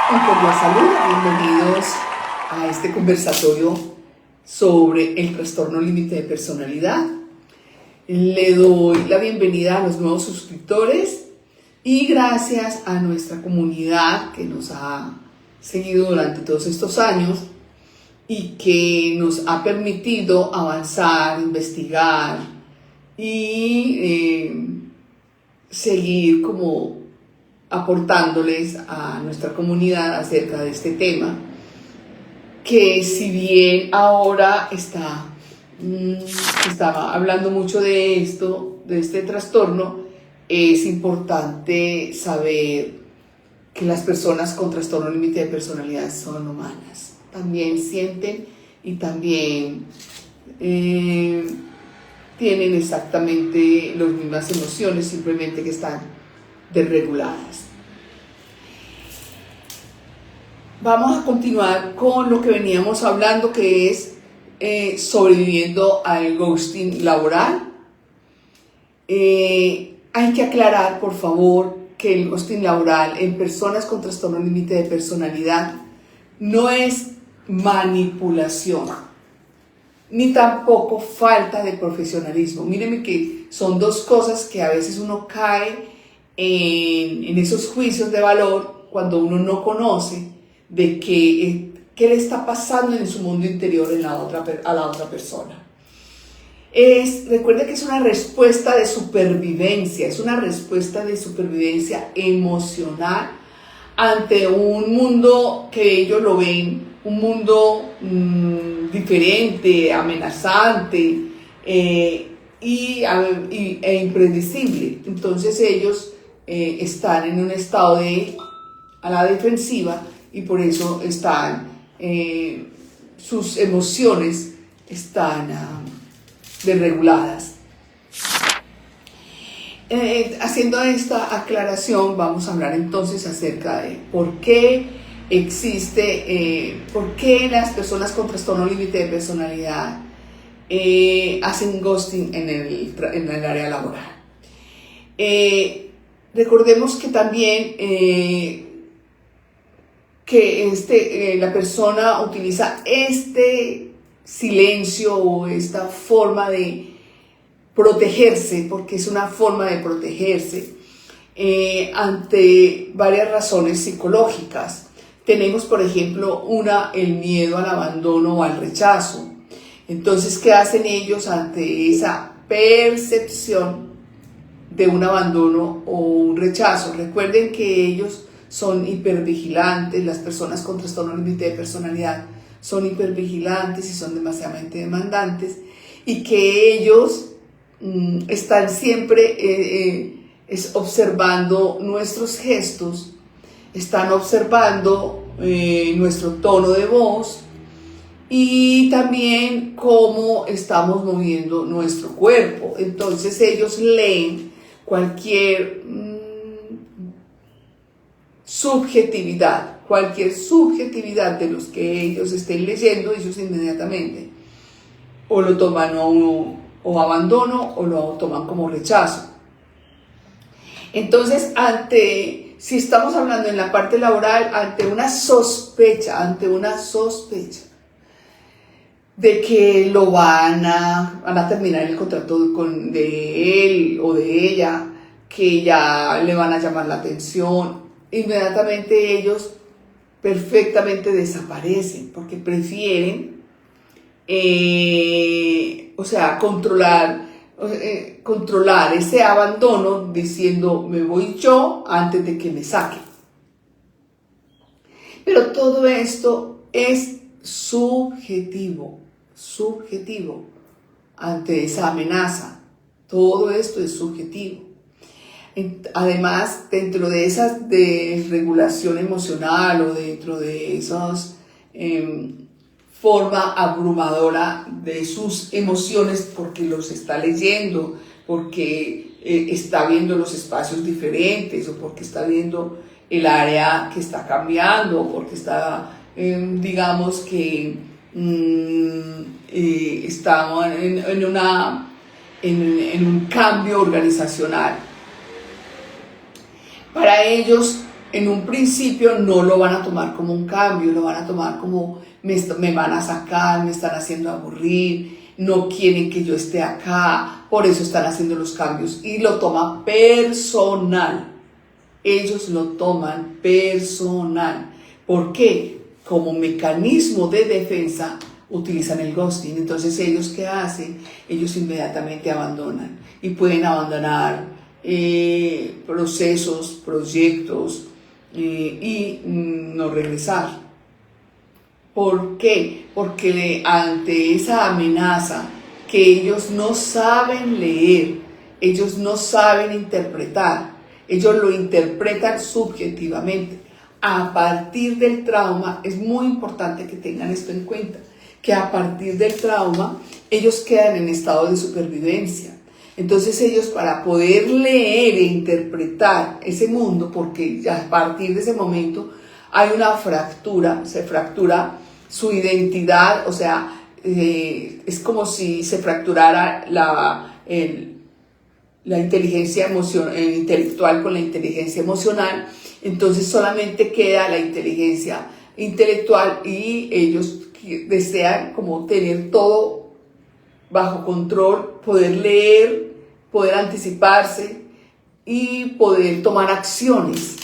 Un cordial saludo, bienvenidos a este conversatorio sobre el trastorno límite de personalidad. Le doy la bienvenida a los nuevos suscriptores y gracias a nuestra comunidad que nos ha seguido durante todos estos años y que nos ha permitido avanzar, investigar y seguir como aportándoles a nuestra comunidad acerca de este tema, que si bien ahora estaba hablando mucho de esto, de este trastorno, es importante saber que las personas con trastorno límite de personalidad son humanas, también sienten y también tienen exactamente las mismas emociones, simplemente que están desreguladas. Vamos a continuar con lo que veníamos hablando, que es sobreviviendo al ghosting laboral. Hay que aclarar, por favor, que el ghosting laboral en personas con trastorno límite de personalidad no es manipulación, ni tampoco falta de profesionalismo. Mírenme que son dos cosas que a veces uno cae en esos juicios de valor cuando uno no conoce de qué le está pasando en su mundo interior a la otra persona. Recuerde que es una respuesta de supervivencia, es una respuesta de supervivencia emocional ante un mundo que ellos lo ven, un mundo diferente, amenazante e impredecible. Entonces ellos están en un estado a la defensiva y por eso sus emociones están desreguladas. Haciendo esta aclaración, vamos a hablar entonces acerca de por qué por qué las personas con trastorno límite de personalidad hacen ghosting en el área laboral. Recordemos que también la persona utiliza este silencio o esta forma de protegerse, porque es una forma de protegerse ante varias razones psicológicas. Tenemos, por ejemplo, el miedo al abandono o al rechazo. Entonces, ¿qué hacen ellos ante esa percepción de un abandono o un rechazo? Recuerden que ellos son hipervigilantes, las personas con trastorno límite de personalidad son hipervigilantes y son demasiadamente demandantes, y que ellos están siempre observando nuestros gestos, están observando nuestro tono de voz y también cómo estamos moviendo nuestro cuerpo. Entonces ellos leen cualquier subjetividad de los que ellos estén leyendo, ellos inmediatamente o lo toman o abandono o lo toman como rechazo. Entonces, si estamos hablando en la parte laboral, ante una sospecha de que lo van a terminar el contrato de él o de ella, que ya le van a llamar la atención, inmediatamente ellos perfectamente desaparecen, porque prefieren controlar ese abandono diciendo me voy yo antes de que me saquen. Pero todo esto es subjetivo ante esa amenaza. Todo esto es subjetivo. Además, dentro de esa desregulación emocional o dentro de esas forma abrumadora de sus emociones, porque los está leyendo, porque está viendo los espacios diferentes, o porque está viendo el área que está cambiando, o porque está, digamos que estamos en un cambio organizacional. Para ellos en un principio no lo van a tomar como un cambio, lo van a tomar como me van a sacar, me están haciendo aburrir, no quieren que yo esté acá, por eso están haciendo los cambios y lo toman personal. Ellos lo toman personal. ¿Por qué? Como mecanismo de defensa utilizan el ghosting. Entonces, ¿ellos qué hacen? Ellos inmediatamente abandonan y pueden abandonar procesos, proyectos y no regresar. ¿Por qué? Porque ante esa amenaza que ellos no saben leer, ellos no saben interpretar, ellos lo interpretan subjetivamente. A partir del trauma, es muy importante que tengan esto en cuenta, que a partir del trauma ellos quedan en estado de supervivencia. Entonces ellos, para poder leer e interpretar ese mundo, porque ya a partir de ese momento hay una fractura, se fractura su identidad, o sea, es como si se fracturara la inteligencia intelectual con la inteligencia emocional. Entonces solamente queda la inteligencia intelectual y ellos desean como tener todo bajo control, poder leer, poder anticiparse y poder tomar acciones.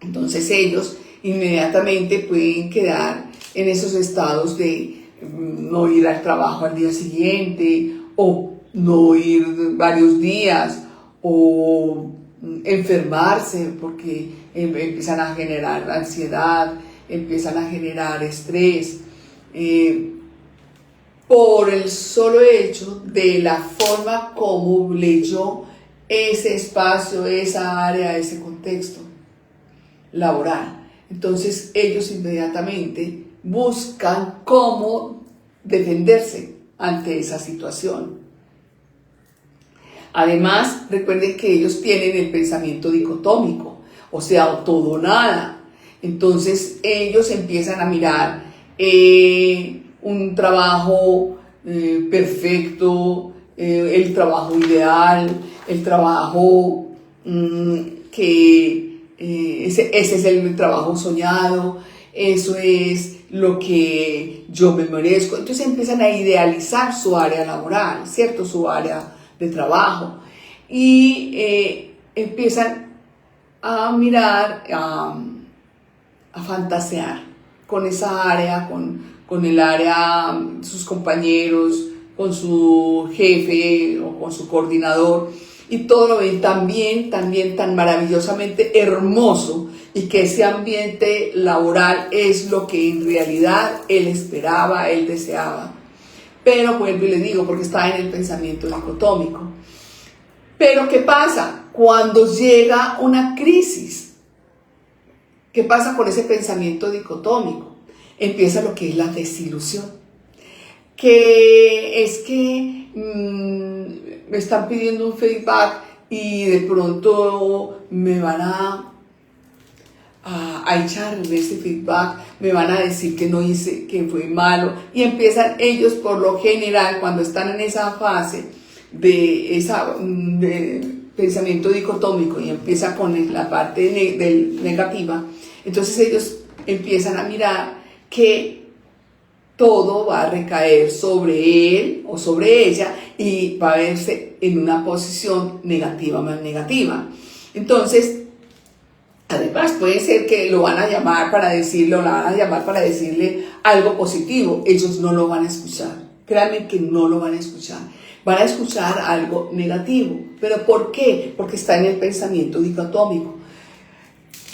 Entonces ellos inmediatamente pueden quedar en esos estados de no ir al trabajo al día siguiente, o no ir varios días, o enfermarse porque empiezan a generar ansiedad, empiezan a generar estrés, por el solo hecho de la forma como leyó ese espacio, esa área, ese contexto laboral. Entonces ellos inmediatamente buscan cómo defenderse ante esa situación. Además, recuerden que ellos tienen el pensamiento dicotómico, o sea, todo o nada. Entonces ellos empiezan a mirar un trabajo perfecto, el trabajo ideal, el trabajo ese es el trabajo soñado, eso es lo que yo me merezco. Entonces empiezan a idealizar su área laboral, ¿cierto? Su área de trabajo, y empiezan a mirar, a fantasear con esa área, con el área, sus compañeros, con su jefe o con su coordinador, y todo lo ven también tan maravillosamente hermoso, y que ese ambiente laboral es lo que en realidad él esperaba, él deseaba. Pero vuelvo y le digo, porque está en el pensamiento dicotómico. Pero ¿qué pasa? Cuando llega una crisis, ¿qué pasa con ese pensamiento dicotómico? Empieza lo que es la desilusión. Que es que me están pidiendo un feedback y de pronto me van a echarme ese feedback, me van a decir que no hice, que fue malo, y empiezan ellos por lo general, cuando están en esa fase de pensamiento dicotómico y empieza con la parte negativa, entonces ellos empiezan a mirar que todo va a recaer sobre él o sobre ella y va a verse en una posición negativa, más negativa. Entonces, además puede ser que lo van a llamar para decirle, o la van a llamar para decirle algo positivo. Ellos no lo van a escuchar. Créanme que no lo van a escuchar. Van a escuchar algo negativo. ¿Pero por qué? Porque está en el pensamiento dicotómico.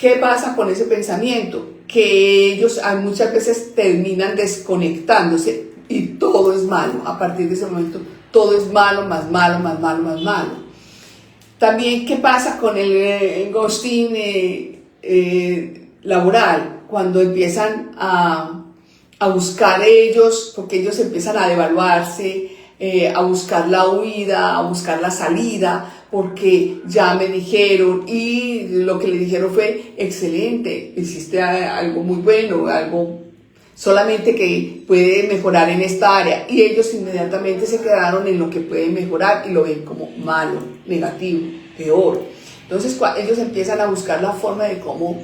¿Qué pasa con ese pensamiento? Que ellos muchas veces terminan desconectándose y todo es malo. A partir de ese momento, todo es malo, más malo, más malo, más malo. También, ¿qué pasa con el ghosting laboral? Cuando empiezan a buscar ellos, porque ellos empiezan a devaluarse, a buscar la huida, a buscar la salida, porque ya me dijeron, y lo que le dijeron fue excelente, hiciste algo muy bueno, algo solamente que puede mejorar en esta área, y ellos inmediatamente se quedaron en lo que puede mejorar y lo ven como malo, negativo, peor. Entonces ellos empiezan a buscar la forma de cómo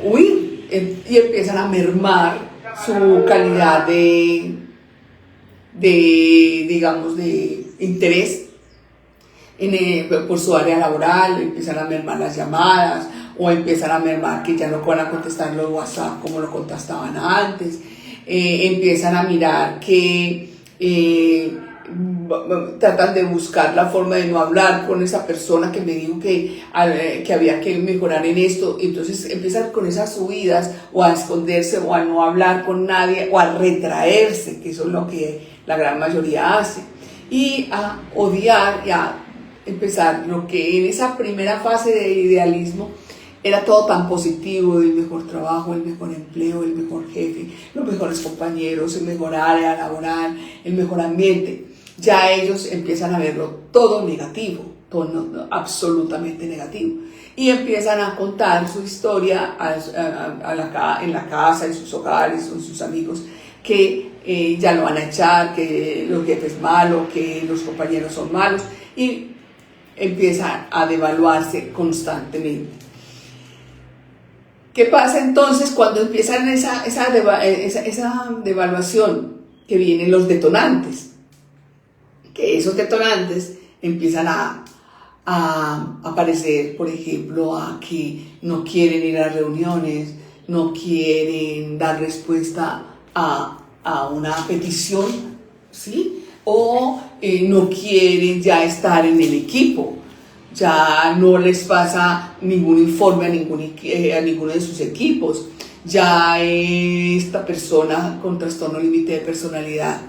huir y empiezan a mermar su calidad digamos, de interés por su área laboral, empiezan a mermar las llamadas o empiezan a mermar que ya no van a contestar los WhatsApp como lo contestaban antes, empiezan a mirar que tratan de buscar la forma de no hablar con esa persona que me dijo que había que mejorar en esto. Entonces empiezan con esas subidas o a esconderse o a no hablar con nadie o a retraerse, que eso es lo que la gran mayoría hace, y a odiar y a empezar lo que en esa primera fase de idealismo era todo tan positivo: el mejor trabajo, el mejor empleo, el mejor jefe, los mejores compañeros, el mejor área laboral, el mejor ambiente. Ya ellos empiezan a verlo todo negativo, todo absolutamente negativo, y empiezan a contar su historia en la casa, en sus hogares, con sus amigos, que ya lo van a echar, que los jefes malos, que los compañeros son malos, y empiezan a devaluarse constantemente. ¿Qué pasa entonces cuando empiezan esa devaluación? Que vienen los detonantes, que esos detonantes empiezan a aparecer, por ejemplo, a que no quieren ir a reuniones, no quieren dar respuesta a una petición, ¿sí? O no quieren ya estar en el equipo, ya no les pasa ningún informe a ninguno de sus equipos, ya esta persona con trastorno límite de personalidad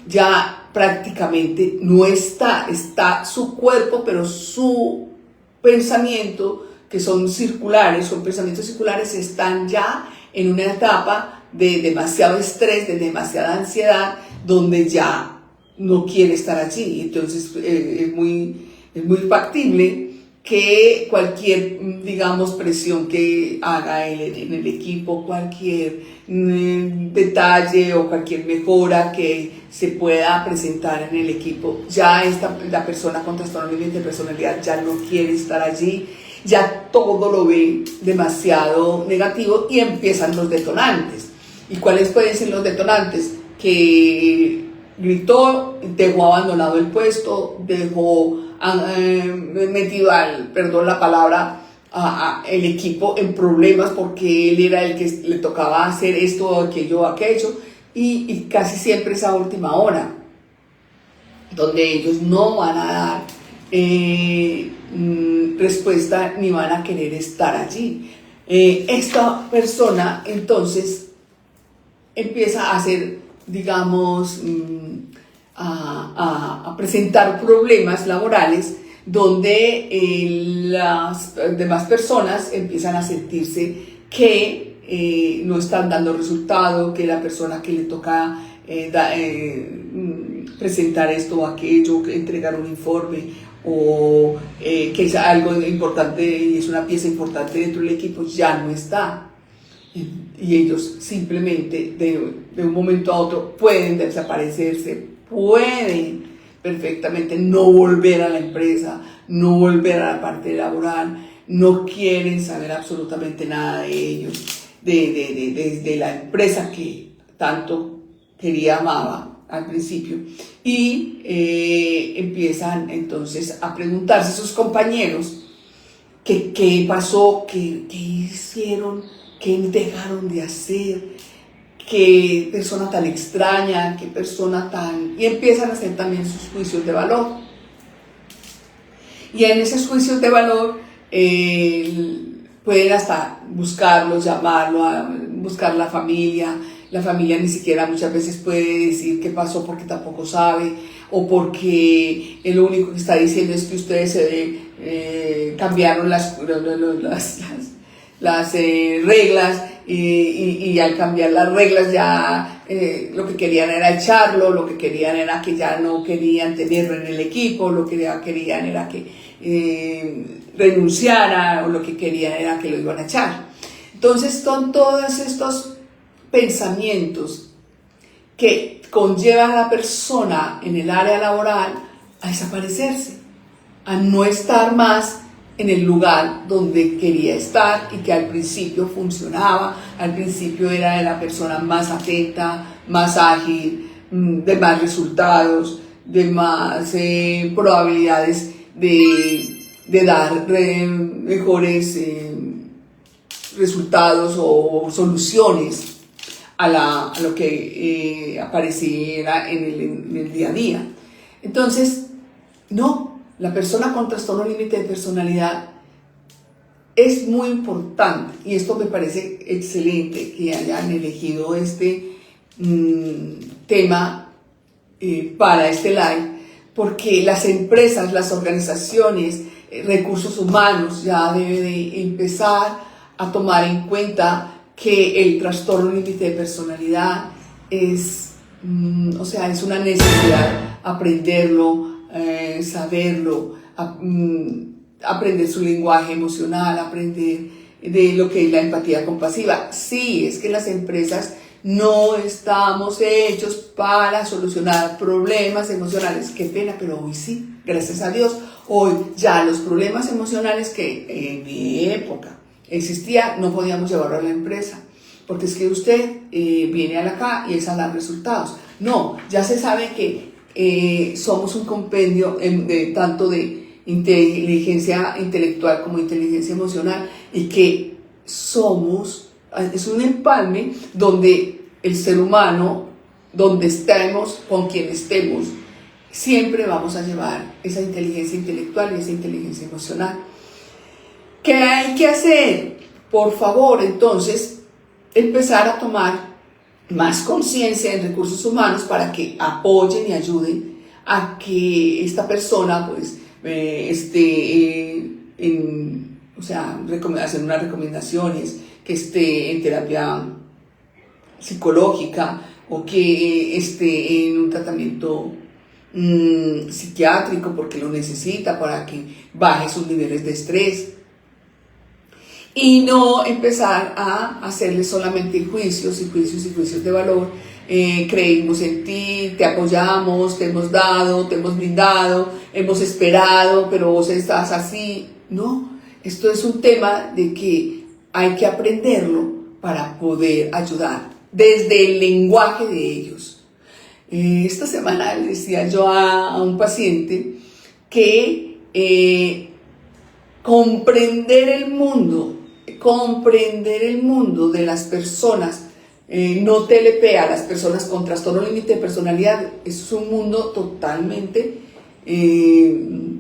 ya prácticamente no está su cuerpo, pero su pensamiento, que son pensamientos circulares, están ya en una etapa de demasiado estrés, de demasiada ansiedad, donde ya no quiere estar allí. Entonces es muy factible que cualquier, digamos, presión que haga él en el equipo, cualquier detalle o cualquier mejora que se pueda presentar en el equipo, ya la persona con trastorno límite de personalidad ya no quiere estar allí, ya todo lo ve demasiado negativo, y empiezan los detonantes. ¿Y cuáles pueden ser los detonantes? Que gritó, dejó abandonado el puesto, dejó metido perdón la palabra, el equipo en problemas porque él era el que le tocaba hacer esto, aquello, y casi siempre es a última hora, donde ellos no van a dar respuesta ni van a querer estar allí. Esta persona entonces empieza a hacer, digamos, a presentar problemas laborales, donde las demás personas empiezan a sentirse que no están dando resultado, que la persona que le toca presentar esto o aquello, entregar un informe, o que es algo importante y es una pieza importante dentro del equipo, ya no está. Y ellos simplemente de un momento a otro pueden desaparecerse, pueden perfectamente no volver a la empresa, no volver a la parte laboral, no quieren saber absolutamente nada de ellos, de la empresa que tanto quería, amaba al principio, y empiezan entonces a preguntarse a sus compañeros qué pasó, qué hicieron, qué dejaron de hacer, qué persona tan extraña, qué persona tan... Y empiezan a hacer también sus juicios de valor. Y en esos juicios de valor pueden hasta buscarlo, llamarlo, buscar la familia. La familia ni siquiera muchas veces puede decir qué pasó porque tampoco sabe, o porque lo único que está diciendo es que ustedes cambiaron las reglas, y al cambiar las reglas ya lo que querían era echarlo, lo que querían era que ya no querían tenerlo en el equipo, lo que ya querían era que renunciara, o lo que querían era que lo iban a echar. Entonces son todos estos pensamientos que conllevan a la persona en el área laboral a desaparecerse, a no estar más en el lugar donde quería estar y que al principio funcionaba, al principio era de la persona más atenta, más ágil, de más resultados, de más probabilidades de dar mejores resultados o soluciones a lo que apareciera en el día a día. Entonces, no, la persona con trastorno límite de personalidad es muy importante, y esto me parece excelente que hayan elegido este tema para este live, porque las empresas, las organizaciones, recursos humanos ya deben de empezar a tomar en cuenta que el trastorno límite de personalidad es una necesidad aprenderlo, saberlo, aprender su lenguaje emocional, aprender de lo que es la empatía compasiva. Sí, es que las empresas no estamos hechos para solucionar problemas emocionales. Qué pena, pero hoy sí, gracias a Dios. Hoy ya los problemas emocionales que en mi época existía, no podíamos llevarlo a la empresa. Porque es que usted viene acá y es a dar resultados. No, ya se sabe que somos un compendio tanto de inteligencia intelectual como inteligencia emocional, y que es un empalme donde el ser humano, donde estemos, con quien estemos, siempre vamos a llevar esa inteligencia intelectual y esa inteligencia emocional. ¿Qué hay que hacer? Por favor, entonces, empezar a tomar más conciencia en recursos humanos para que apoyen y ayuden a que esta persona pues hacer unas recomendaciones, que esté en terapia psicológica o que esté en un tratamiento psiquiátrico porque lo necesita para que baje sus niveles de estrés. Y no empezar a hacerle solamente juicios de valor. Creímos en ti, te apoyamos, te hemos dado, te hemos brindado, hemos esperado, pero vos estás así. No, esto es un tema de que hay que aprenderlo para poder ayudar desde el lenguaje de ellos. Esta semana le decía yo a un paciente que comprender el mundo de las personas no TLP, a las personas con trastorno límite de personalidad, es un mundo totalmente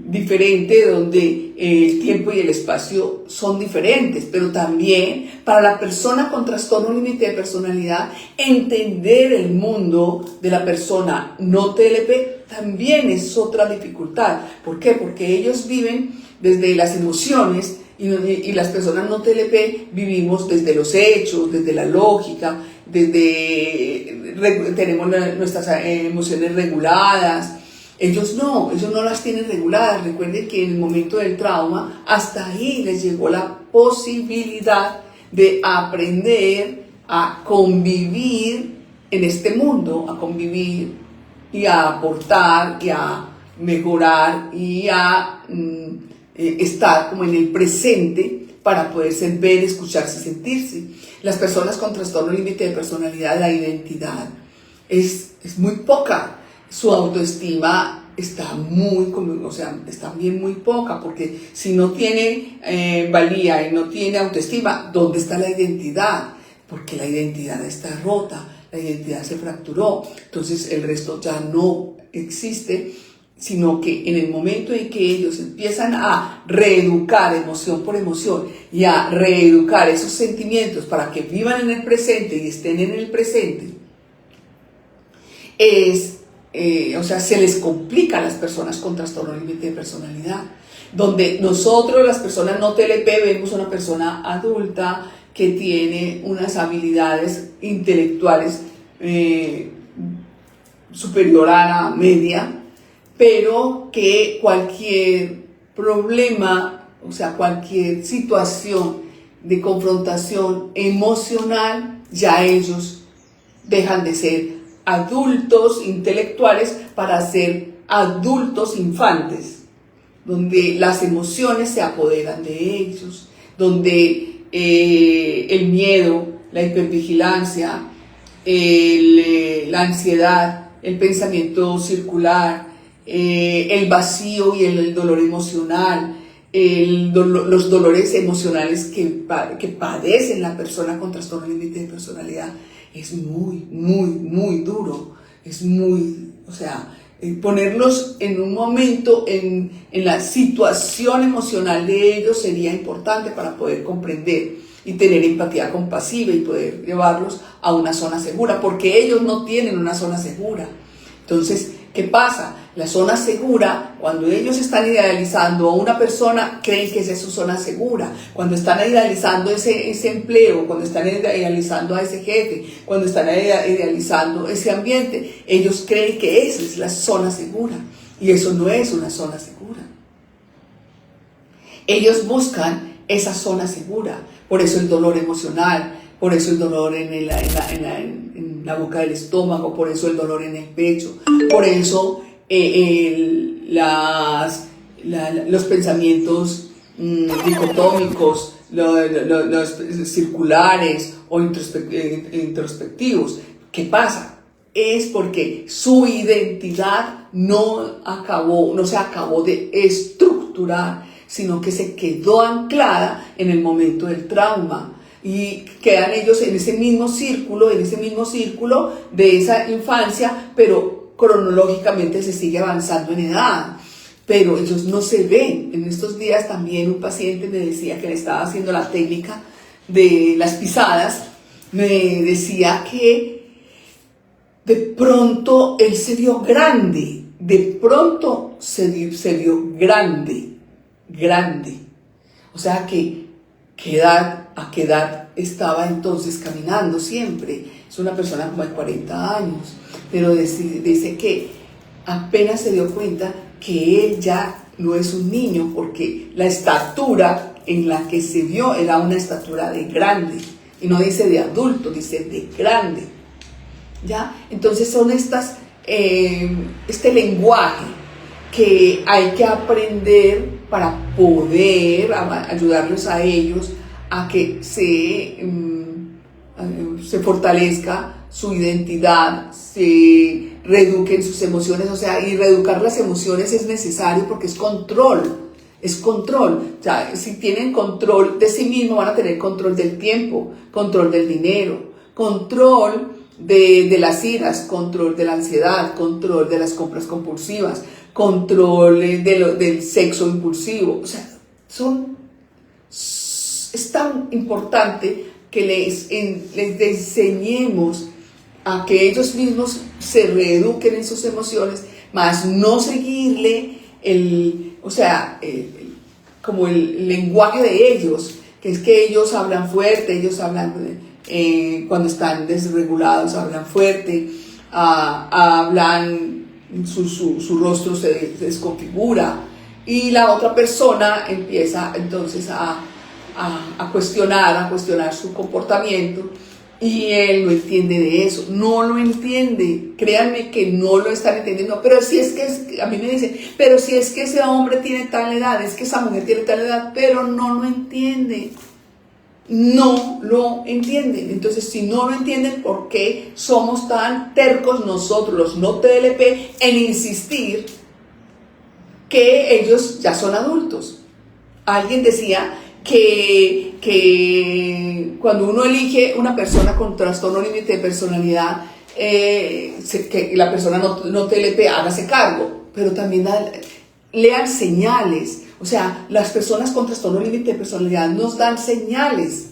diferente, donde el tiempo y el espacio son diferentes, pero también para la persona con trastorno límite de personalidad, entender el mundo de la persona no TLP también es otra dificultad. ¿Por qué? Porque ellos viven desde las emociones y las personas no TLP vivimos desde los hechos, desde la lógica, tenemos nuestras emociones reguladas. Ellos no las tienen reguladas. Recuerden que en el momento del trauma, hasta ahí les llegó la posibilidad de aprender a convivir en este mundo, a convivir y a aportar y a mejorar y a estar como en el presente para poderse ver, escucharse y sentirse. Las personas con trastorno límite de personalidad, la identidad es muy poca. Su autoestima está también muy poca, porque si no tiene valía y no tiene autoestima, ¿dónde está la identidad? Porque la identidad está rota, la identidad se fracturó, entonces el resto ya no existe, sino que en el momento en que ellos empiezan a reeducar emoción por emoción y a reeducar esos sentimientos para que vivan en el presente y estén en el presente, se les complica a las personas con trastorno límite de personalidad, donde nosotros, las personas no TLP, vemos una persona adulta que tiene unas habilidades intelectuales superior a la media, pero que cualquier problema, cualquier situación de confrontación emocional, ya ellos dejan de ser adultos intelectuales para ser adultos infantes. donde las emociones se apoderan de ellos, donde el miedo, la hipervigilancia, la ansiedad, el pensamiento circular, el vacío y el dolor emocional, los dolores emocionales que padecen la persona con trastorno límite de personalidad, es muy, muy, muy duro. Es muy, o sea, ponerlos en un momento en la situación emocional de ellos sería importante para poder comprender y tener empatía compasiva y poder llevarlos a una zona segura, porque ellos no tienen una zona segura. Entonces, ¿qué pasa? La zona segura, cuando ellos están idealizando a una persona, creen que esa es su zona segura. Cuando están idealizando ese empleo, cuando están idealizando a ese jefe, cuando están idealizando ese ambiente, ellos creen que esa es la zona segura. Y eso no es una zona segura. Ellos buscan esa zona segura. Por eso el dolor emocional, por eso el dolor en la boca del estómago, por eso el dolor en el pecho, por eso los pensamientos dicotómicos, los circulares o introspectivos. ¿Qué pasa? Es porque su identidad no se acabó de estructurar, sino que se quedó anclada en el momento del trauma. Y quedan ellos en ese mismo círculo de esa infancia, pero cronológicamente se sigue avanzando en edad. Pero ellos no se ven. En estos días también un paciente me decía que le estaba haciendo la técnica de las pisadas, me decía que de pronto él se vio grande, grande. O sea, ¿a qué edad estaba entonces caminando siempre? Es una persona como de 40 años, pero dice que apenas se dio cuenta que él ya no es un niño, porque la estatura en la que se vio era una estatura de grande, y no dice de adulto, dice de grande. ¿Ya? Entonces son este lenguaje que hay que aprender para poder ayudarlos a ellos a que se fortalezca su identidad, se reeduquen sus emociones. O sea, y reeducar las emociones es necesario porque es control. O sea, si tienen control de sí mismos, van a tener control del tiempo, control del dinero, control de las iras, control de la ansiedad, control de las compras compulsivas, control del sexo impulsivo. O sea, es tan importante que les enseñemos a que ellos mismos se reeduquen en sus emociones, más no seguirle como el lenguaje de ellos, que es que ellos hablan fuerte, ellos hablan cuando están desregulados, hablan fuerte, hablan, su rostro se desconfigura, y la otra persona empieza entonces a cuestionar su comportamiento, y él no entiende de eso, no lo entiende. Créanme que no lo están entendiendo. Pero si es que, a mí me dicen, pero si es que ese hombre tiene tal edad, es que esa mujer tiene tal edad, pero no lo entiende. No lo entienden. Entonces, si no lo entienden, ¿por qué somos tan tercos nosotros, los no TLP, en insistir que ellos ya son adultos? Alguien decía que cuando uno elige una persona con trastorno límite de personalidad, que la persona no TLP, hágase cargo, pero también lean señales. O sea, las personas con trastorno límite de personalidad nos dan señales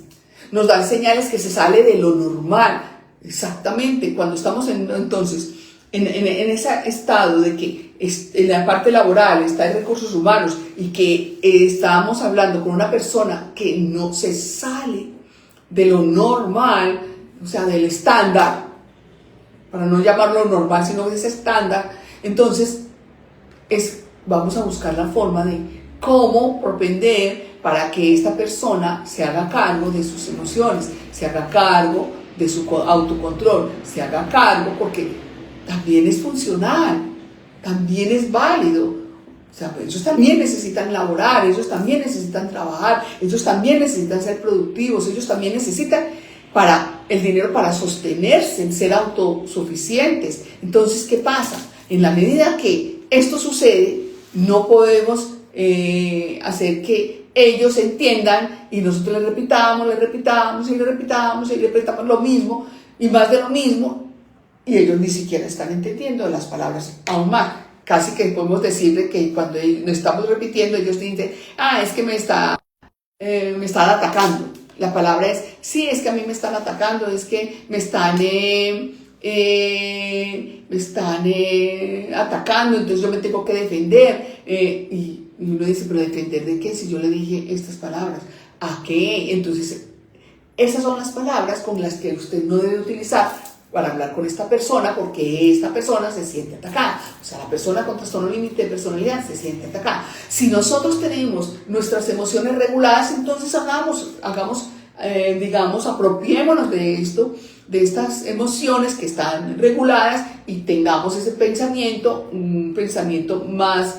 que se sale de lo normal. Exactamente, cuando estamos entonces en ese estado de que en la parte laboral está en recursos humanos y que estábamos hablando con una persona que no se sale de lo normal, o sea, del estándar, para no llamarlo normal, sino ese estándar, entonces vamos a buscar la forma de cómo propender para que esta persona se haga cargo de sus emociones, se haga cargo de su autocontrol, se haga cargo, porque también es funcional, también es válido. O sea, pues ellos también necesitan laborar, ellos también necesitan trabajar, ellos también necesitan ser productivos, ellos también necesitan el dinero para sostenerse, ser autosuficientes. Entonces, ¿qué pasa? En la medida que esto sucede, no podemos hacer que ellos entiendan y nosotros les repitamos lo mismo y más de lo mismo, y ellos ni siquiera están entendiendo las palabras aún más. Casi que podemos decirle que cuando lo estamos repitiendo, ellos dicen, es que me están atacando. La palabra es, sí, es que a mí me están atacando, es que me están atacando, entonces yo me tengo que defender. Y uno dice, ¿pero defender de qué? Si yo le dije estas palabras, ¿a qué? Entonces, esas son las palabras con las que usted no debe utilizar para hablar con esta persona, porque esta persona se siente atacada. O sea, la persona con trastorno límite de personalidad se siente atacada. Si nosotros tenemos nuestras emociones reguladas, entonces apropiémonos de esto, de estas emociones que están reguladas, y tengamos ese pensamiento, un pensamiento más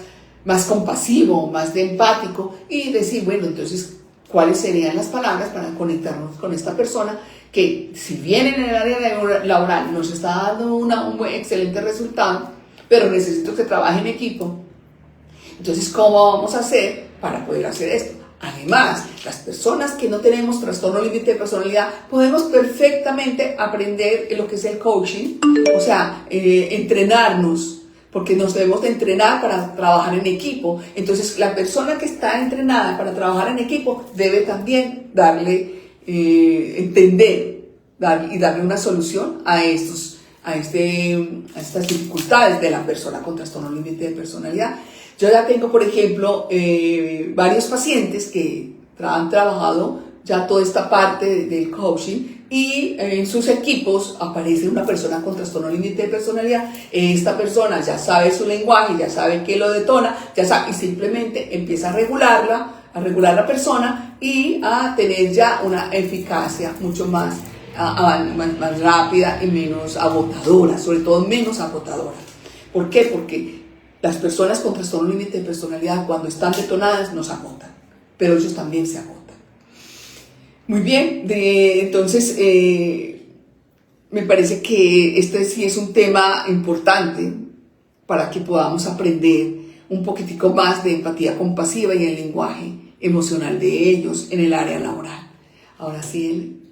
compasivo, más de empático, y decir, bueno, entonces, ¿cuáles serían las palabras para conectarnos con esta persona que, si bien en el área laboral nos está dando un excelente resultado, pero necesito que trabaje en equipo? Entonces, ¿cómo vamos a hacer para poder hacer esto? Además, las personas que no tenemos trastorno límite de personalidad podemos perfectamente aprender lo que es el coaching, o sea, entrenarnos, porque nos debemos de entrenar para trabajar en equipo. Entonces, la persona que está entrenada para trabajar en equipo debe también entender y darle una solución a estas dificultades de la persona con trastorno límite de personalidad. Yo ya tengo, por ejemplo, varios pacientes que han trabajado ya toda esta parte del coaching, y en sus equipos aparece una persona con trastorno límite de personalidad. Esta persona ya sabe su lenguaje, ya sabe qué lo detona, ya sabe, y simplemente empieza a regular la persona y a tener ya una eficacia mucho más rápida y menos agotadora, sobre todo menos agotadora. ¿Por qué? Porque las personas con trastorno límite de personalidad, cuando están detonadas, nos agotan, pero ellos también se agotan. Muy bien, entonces me parece que este sí es un tema importante para que podamos aprender un poquitico más de empatía compasiva y el lenguaje emocional de ellos en el área laboral. Ahora sí, Eli.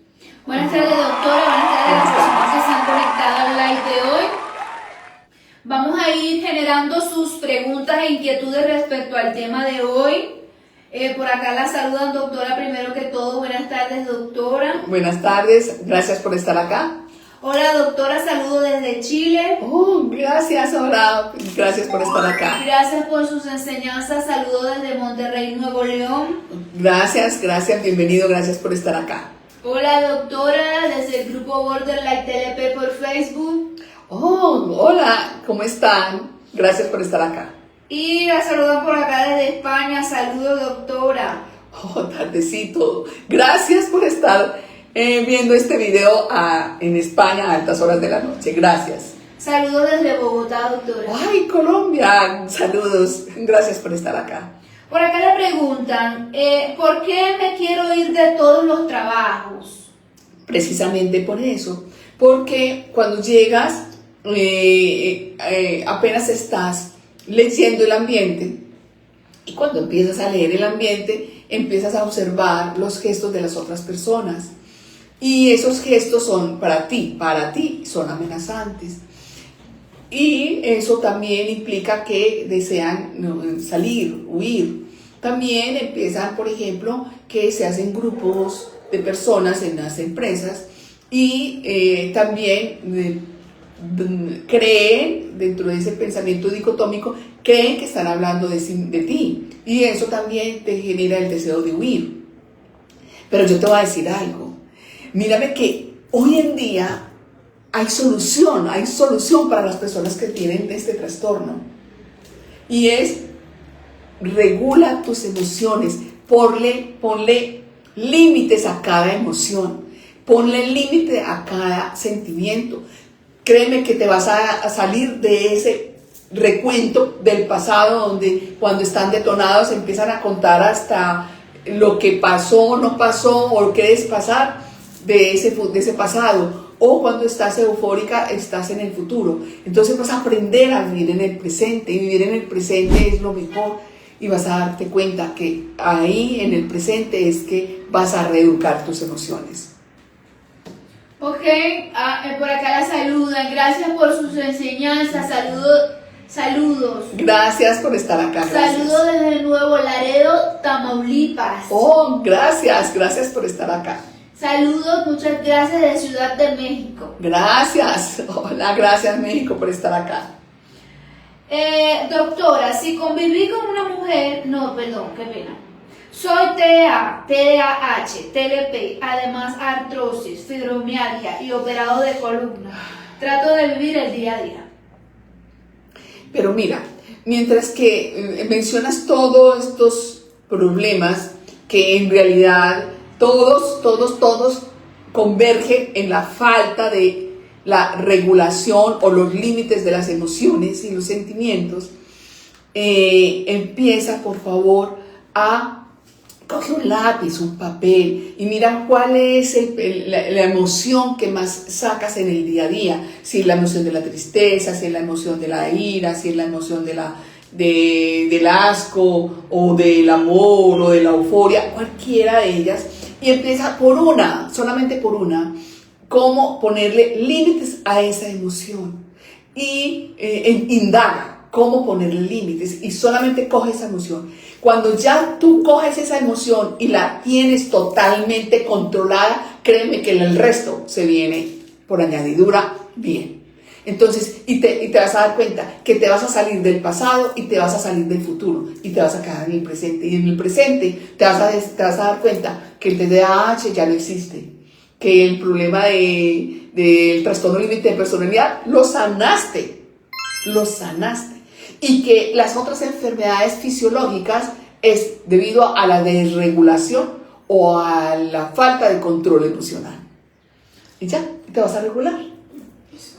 Buenas tardes, doctora. Buenas tardes a las personas que se han conectado al live de hoy. Vamos a ir generando sus preguntas e inquietudes respecto al tema de hoy. Por acá la saludan, doctora, primero que todo. Buenas tardes, doctora. Buenas tardes, gracias por estar acá. Hola, doctora, saludo desde Chile. Gracias, hola, gracias por estar acá. Gracias por sus enseñanzas, saludo desde Monterrey, Nuevo León. Gracias, bienvenido, gracias por estar acá. Hola, doctora, desde el grupo Borderline TLP por Facebook. Hola, ¿cómo están? Gracias por estar acá. Y la saludan por acá desde España. Saludos, doctora. Tardecito. Gracias por estar viendo este video en España a altas horas de la noche. Gracias. Saludos desde Bogotá, doctora. ¡Ay, Colombia! Saludos. Gracias por estar acá. Por acá le preguntan, ¿por qué me quiero ir de todos los trabajos? Precisamente por eso. Porque cuando llegas, apenas estás leyendo el ambiente, y cuando empiezas a leer el ambiente empiezas a observar los gestos de las otras personas, y esos gestos son para ti son amenazantes, y eso también implica que desean salir, huir. También empiezan, por ejemplo, que se hacen grupos de personas en las empresas, y también creen, dentro de ese pensamiento dicotómico, creen que están hablando de ti, y eso también te genera el deseo de huir. Pero yo te voy a decir algo, mírame que hoy en día hay solución para las personas que tienen este trastorno, y es: regula tus emociones, ponle límites a cada emoción, ponle límite a cada sentimiento. Créeme que te vas a salir de ese recuento del pasado, donde cuando están detonados empiezan a contar hasta lo que pasó, no pasó o qué es pasar de ese pasado. O cuando estás eufórica, estás en el futuro. Entonces vas a aprender a vivir en el presente, y vivir en el presente es lo mejor, y vas a darte cuenta que ahí en el presente es que vas a reeducar tus emociones. Ok, por acá la saludan, gracias por sus enseñanzas, saludos. Gracias por estar acá. Gracias. Saludos desde Nuevo Laredo, Tamaulipas. Oh, gracias por estar acá. Saludos, muchas gracias de Ciudad de México. Gracias, hola, gracias México por estar acá. Doctora, si conviví con una mujer, no, perdón, qué pena. Soy TDA, TDAH, TLP, además artrosis, fibromialgia y operado de columna. Trato de vivir el día a día. Pero mira, mientras que mencionas todos estos problemas que en realidad todos convergen en la falta de la regulación o los límites de las emociones y los sentimientos, empieza por favor a coge un lápiz, un papel y mira cuál es la emoción que más sacas en el día a día. Si es la emoción de la tristeza, si es la emoción de la ira, si es la emoción del asco o del amor o de la euforia, cualquiera de ellas. Y empieza por una, solamente por una, cómo ponerle límites a esa emoción. Y indaga cómo ponerle límites y solamente coge esa emoción. Cuando ya tú coges esa emoción y la tienes totalmente controlada, créeme que el resto se viene por añadidura bien. Entonces, y te vas a dar cuenta que te vas a salir del pasado y te vas a salir del futuro y te vas a quedar en el presente. Y en el presente te vas a dar cuenta que el TDAH ya no existe, que el problema del trastorno límite de personalidad lo sanaste. Y que las otras enfermedades fisiológicas es debido a la desregulación o a la falta de control emocional. Y ya, te vas a regular.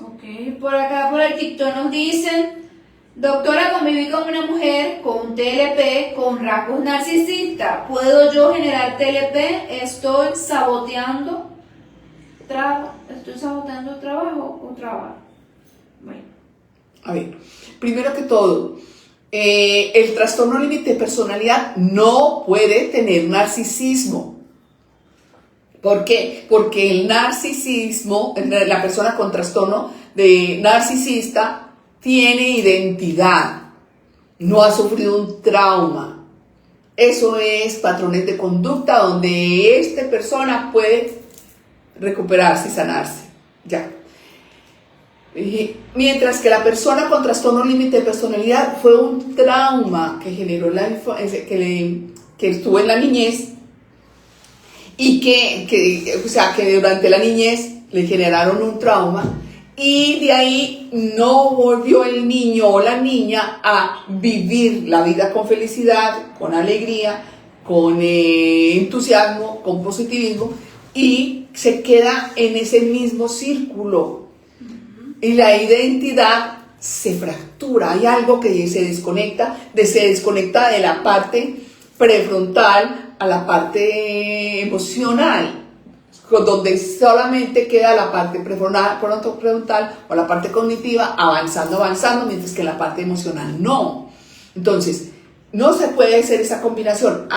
Ok, por acá por el TikTok nos dicen: doctora, conviví con una mujer con TLP con rasgos narcisistas. ¿Puedo yo generar TLP? ¿Estoy saboteando trabajo o trabajo? Bueno. A ver, primero que todo, el trastorno límite de personalidad no puede tener narcisismo. ¿Por qué? Porque el narcisismo, la persona con trastorno de narcisista, tiene identidad, no ha sufrido un trauma. Eso es patrones de conducta donde esta persona puede recuperarse y sanarse. Ya. Mientras que la persona con trastorno límite de personalidad fue un trauma que generó que estuvo en la niñez y que durante la niñez le generaron un trauma y de ahí no volvió el niño o la niña a vivir la vida con felicidad, con alegría, con entusiasmo, con positivismo y se queda en ese mismo círculo. Y la identidad se fractura, hay algo que se desconecta de la parte prefrontal a la parte emocional, donde solamente queda la parte prefrontal o la parte cognitiva avanzando, mientras que la parte emocional no. Entonces, no se puede hacer esa combinación.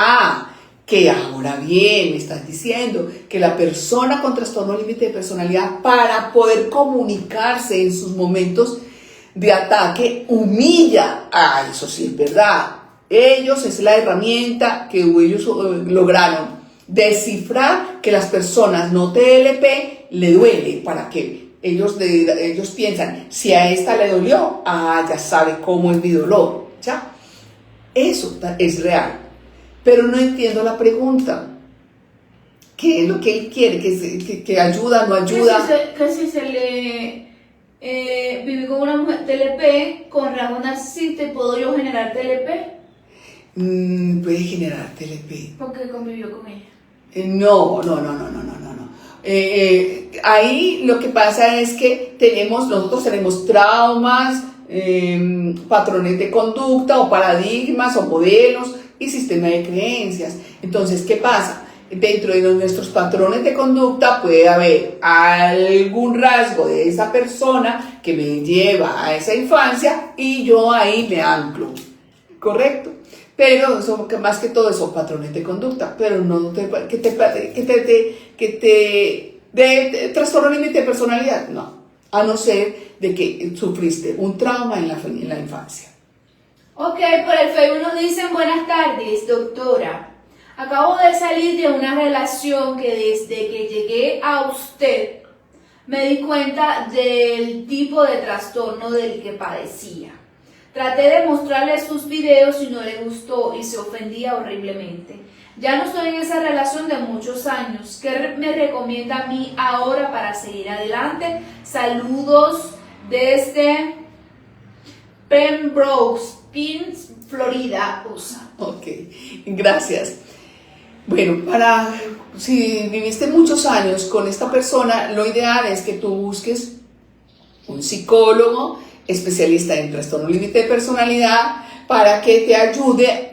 Que ahora bien, me estás diciendo que la persona con trastorno límite de personalidad, para poder comunicarse en sus momentos de ataque, humilla. Eso sí es verdad. Ellos es la herramienta que ellos lograron descifrar que las personas no TLP le duele, para que ellos piensan, si a esta le dolió, ya sabe cómo es mi dolor. ¿Ya? Eso es real. Pero no entiendo la pregunta. ¿Qué es lo que él quiere? ¿Que ayuda, no ayuda? Que si se le viví con una mujer TLP con rasgos narcisistas, ¿puedo yo generar TLP? Puede generar TLP. Porque convivió con ella. No. Ahí lo que pasa es que nosotros tenemos traumas patrones de conducta o paradigmas o modelos y sistema de creencias. Entonces, ¿qué pasa? Dentro de nuestros patrones de conducta puede haber algún rasgo de esa persona que me lleva a esa infancia y yo ahí me anclo, ¿correcto? Pero eso, más que todo son patrones de conducta, pero no que te dé trastorno límite de personalidad, no, a no ser de que sufriste un trauma en la infancia. Ok, por el Facebook nos dicen: buenas tardes, doctora. Acabo de salir de una relación que desde que llegué a usted me di cuenta del tipo de trastorno del que padecía. Traté de mostrarle sus videos y no le gustó y se ofendía horriblemente. Ya no estoy en esa relación de muchos años. ¿Qué me recomienda a mí ahora para seguir adelante? Saludos desde Pembroke Pines, Florida, USA. Ok, gracias. Bueno, si viviste muchos años con esta persona, lo ideal es que tú busques un psicólogo especialista en trastorno límite de personalidad para que te ayude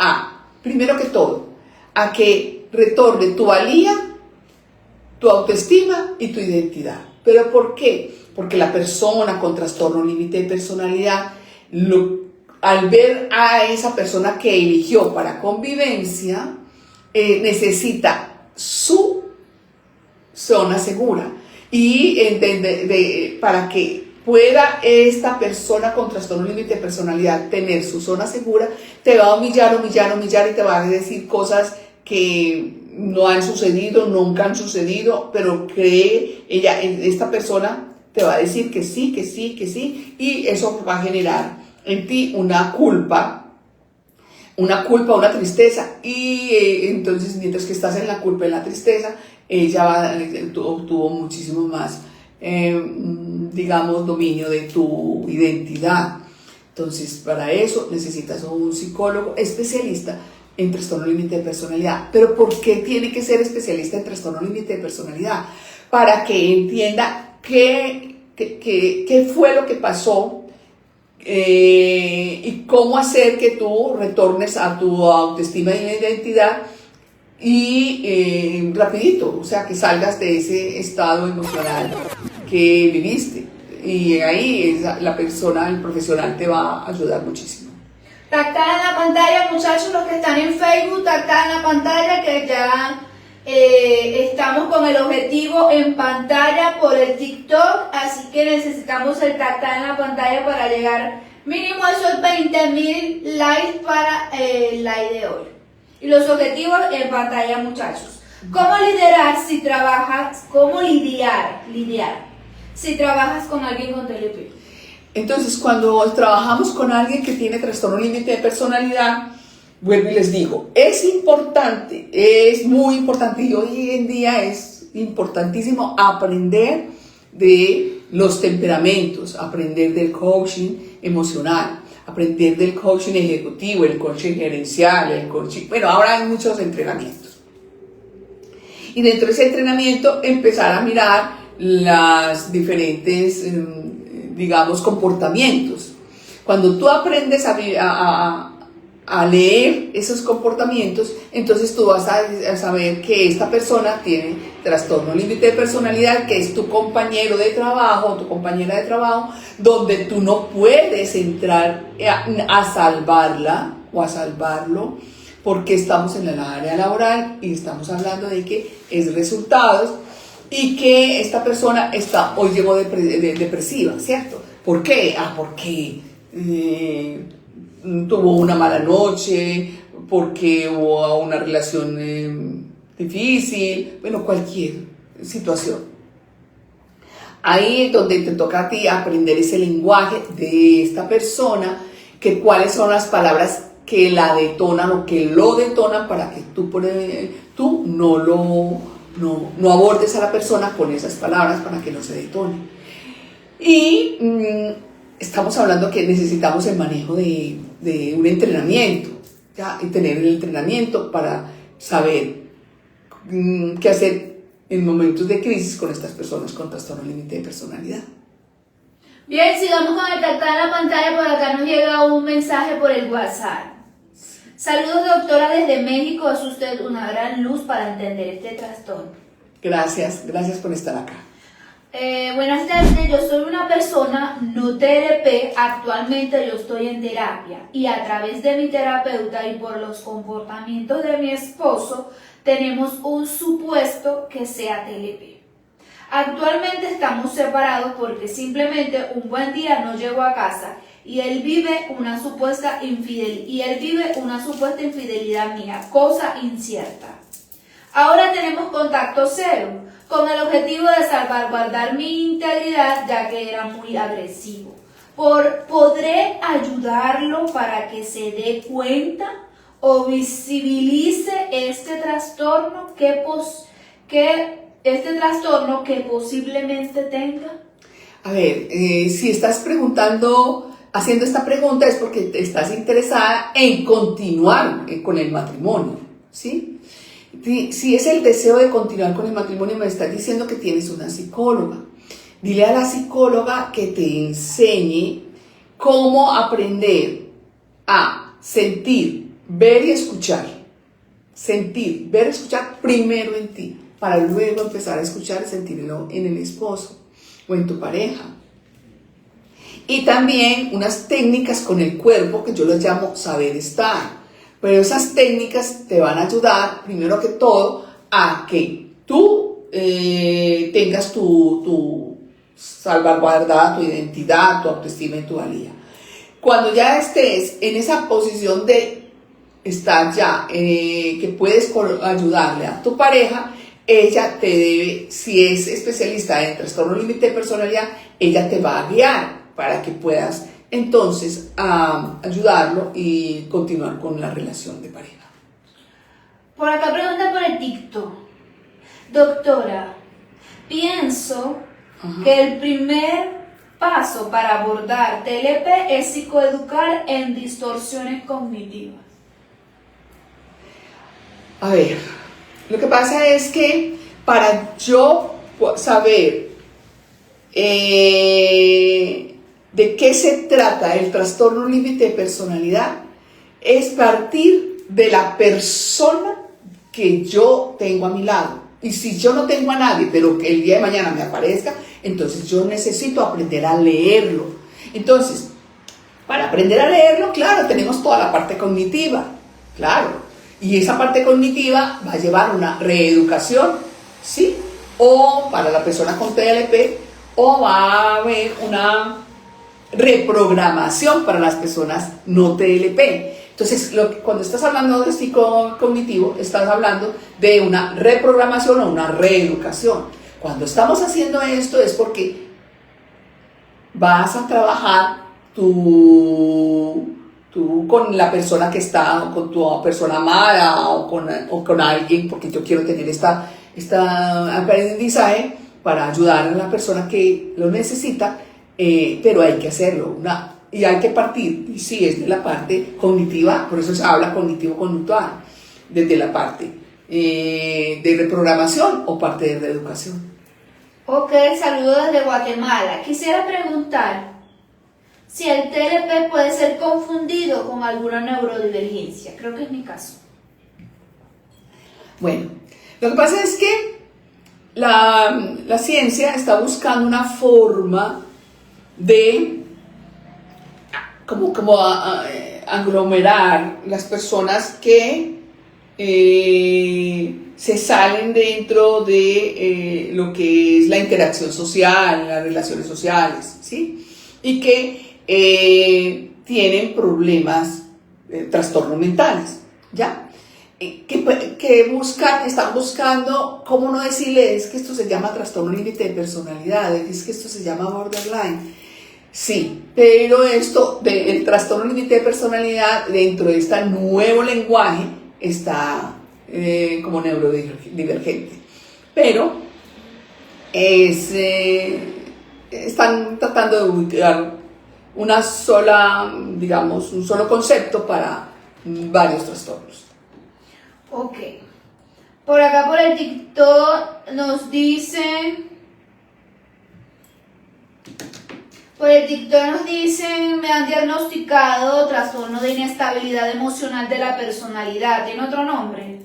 primero que todo, a que retorne tu valía, tu autoestima y tu identidad. ¿Pero por qué? Porque la persona con trastorno límite de personalidad, al ver a esa persona que eligió para convivencia, necesita su zona segura y para que pueda esta persona con trastorno límite de personalidad tener su zona segura, te va a humillar y te va a decir cosas que no han sucedido, nunca han sucedido, pero esta persona te va a decir que sí, y eso va a generar en ti una culpa, una tristeza, y entonces mientras que estás en la culpa y la tristeza, ella obtuvo muchísimo más, digamos, dominio de tu identidad. Entonces, para eso necesitas un psicólogo especialista en trastorno límite de personalidad. ¿Pero por qué tiene que ser especialista en trastorno límite de personalidad? Para que entienda qué fue lo que pasó, y cómo hacer que tú retornes a tu autoestima y identidad y rapidito, o sea, que salgas de ese estado emocional que viviste, y ahí la persona, el profesional, te va a ayudar muchísimo. Tacta en la pantalla, muchachos, los que están en Facebook, tacta en la pantalla, que ya estamos con el objetivo en pantalla por el TikTok, así que necesitamos el tacta en la pantalla para llegar mínimo a esos 20,000 likes para el live de hoy. Y los objetivos en pantalla, muchachos. ¿Cómo lidiar si trabajas si trabajas con alguien con TLP? Entonces, cuando trabajamos con alguien que tiene trastorno límite de personalidad, vuelvo y les digo, es importante, es muy importante, y hoy en día es importantísimo aprender de los temperamentos, aprender del coaching emocional, aprender del coaching ejecutivo, el coaching gerencial, el coaching, bueno, ahora hay muchos entrenamientos. Y dentro de ese entrenamiento empezar a mirar las diferentes, digamos, comportamientos. Cuando tú aprendes a leer esos comportamientos, entonces tú vas a saber que esta persona tiene trastorno límite de personalidad, que es tu compañero de trabajo o tu compañera de trabajo, donde tú no puedes entrar a salvarla o a salvarlo, porque estamos en la área laboral y estamos hablando de que es resultados, y que esta persona hoy llegó depresiva, ¿cierto? ¿Por qué? Porque tuvo una mala noche, porque hubo una relación difícil, bueno, cualquier situación. Ahí es donde te toca a ti aprender ese lenguaje de esta persona, que cuáles son las palabras que la detonan o que lo detonan, para que tú no abordes a la persona con esas palabras, para que no se detone. Y estamos hablando que necesitamos el manejo de un entrenamiento, ¿ya? Y tener el entrenamiento para saber qué hacer en momentos de crisis con estas personas con trastorno límite de personalidad. Bien, sigamos con el tacto en la pantalla. Por acá nos llega un mensaje por el WhatsApp. Saludos, doctora, desde México. Es usted una gran luz para entender este trastorno. Gracias por estar acá. Buenas tardes, yo soy una persona no TLP, actualmente yo estoy en terapia y a través de mi terapeuta y por los comportamientos de mi esposo tenemos un supuesto que sea TLP. Actualmente estamos separados porque simplemente un buen día no llegó a casa y él vive una supuesta infidelidad mía, cosa incierta. Ahora tenemos contacto cero, con el objetivo de salvaguardar mi integridad ya que era muy agresivo. ¿Podré ayudarlo para que se dé cuenta o visibilice este trastorno que posiblemente tenga? A ver, si estás haciendo esta pregunta es porque estás interesada en continuar con el matrimonio, ¿sí? Si es el deseo de continuar con el matrimonio, me estás diciendo que tienes una psicóloga. Dile a la psicóloga que te enseñe cómo aprender a sentir, ver y escuchar. Sentir, ver y escuchar primero en ti, para luego empezar a escuchar y sentirlo en el esposo o en tu pareja. Y también unas técnicas con el cuerpo que yo las llamo saber estar. Pero esas técnicas te van a ayudar, primero que todo, a que tú tengas tu salvaguardada, tu identidad, tu autoestima y tu valía. Cuando ya estés en esa posición de estar ya, que puedes ayudarle a tu pareja, ella te debe, si es especialista en trastorno límite de personalidad, ella te va a guiar para que puedas entonces ayudarlo y continuar con la relación de pareja. Por acá pregunta por el TikTok. Doctora, pienso que el primer paso para abordar TLP es psicoeducar en distorsiones cognitivas. A ver, lo que pasa es que para yo saber de qué se trata el trastorno límite de personalidad, es partir de la persona que yo tengo a mi lado. Y si yo no tengo a nadie, pero que el día de mañana me aparezca, entonces yo necesito aprender a leerlo. Entonces, para aprender a leerlo, claro, tenemos toda la parte cognitiva, claro. Y esa parte cognitiva va a llevar una reeducación, ¿sí? O para la persona con TLP, o va a haber una reprogramación para las personas no TLP. Entonces, cuando estás hablando de psicocognitivo, estás hablando de una reprogramación o una reeducación. Cuando estamos haciendo esto es porque vas a trabajar tú con la persona que está, con tu persona amada o con alguien, porque yo quiero tener esta aprendizaje para ayudar a la persona que lo necesita, pero hay que hacerlo, y hay que partir, y sí, es de la parte cognitiva, por eso se habla cognitivo-conductual, desde la parte de reprogramación o parte de reeducación. Ok, saludos desde Guatemala. Quisiera preguntar si el TLP puede ser confundido con alguna neurodivergencia. Creo que es mi caso. Bueno, lo que pasa es que la ciencia está buscando una forma de como aglomerar las personas que se salen dentro de lo que es la interacción social, las relaciones sociales, ¿sí? Y que tienen problemas, trastornos mentales, ¿ya? Están buscando, ¿cómo no decirle? Es que esto se llama trastorno límite de personalidad, es que esto se llama borderline. Sí, pero el trastorno límite de personalidad dentro de este nuevo lenguaje está como neurodivergente. Pero están tratando de ubicar un solo concepto para varios trastornos. Ok. Por acá por el TikTok nos dicen... Por el TikTok nos dicen, me han diagnosticado trastorno de inestabilidad emocional de la personalidad. ¿Tiene otro nombre?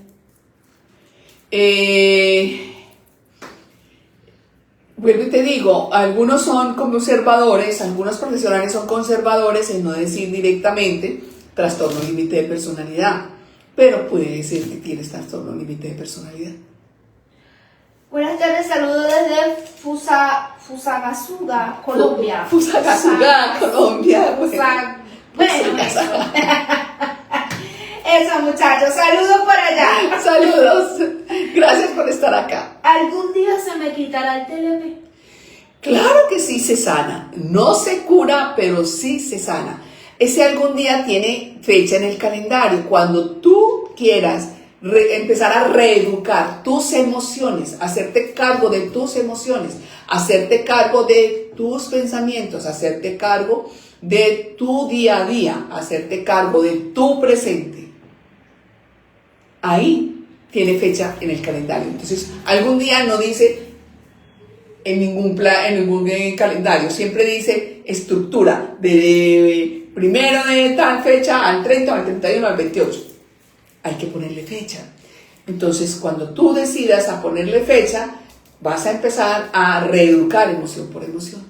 Vuelvo y te digo, algunos son conservadores, algunos profesionales son conservadores en no decir directamente trastorno límite de personalidad, pero puede ser que tienes trastorno límite de personalidad. Buenas tardes, saludos desde Fusagasugá, Colombia. Fusagasugá, Colombia. Bueno, eso. Eso, muchachos, saludos por allá. Saludos, gracias por estar acá. ¿Algún día se me quitará el TLP? Claro que sí se sana, no se cura, pero sí se sana. Ese algún día tiene fecha en el calendario. Cuando tú quieras empezar a reeducar tus emociones, hacerte cargo de tus emociones, hacerte cargo de tus pensamientos, hacerte cargo de tu día a día, hacerte cargo de tu presente. Ahí tiene fecha en el calendario. Entonces, algún día no dice en ningún calendario, siempre dice estructura de primero de tal fecha al 30, al 31, al 28. Hay que ponerle fecha. Entonces, cuando tú decidas a ponerle fecha, vas a empezar a reeducar emoción por emoción.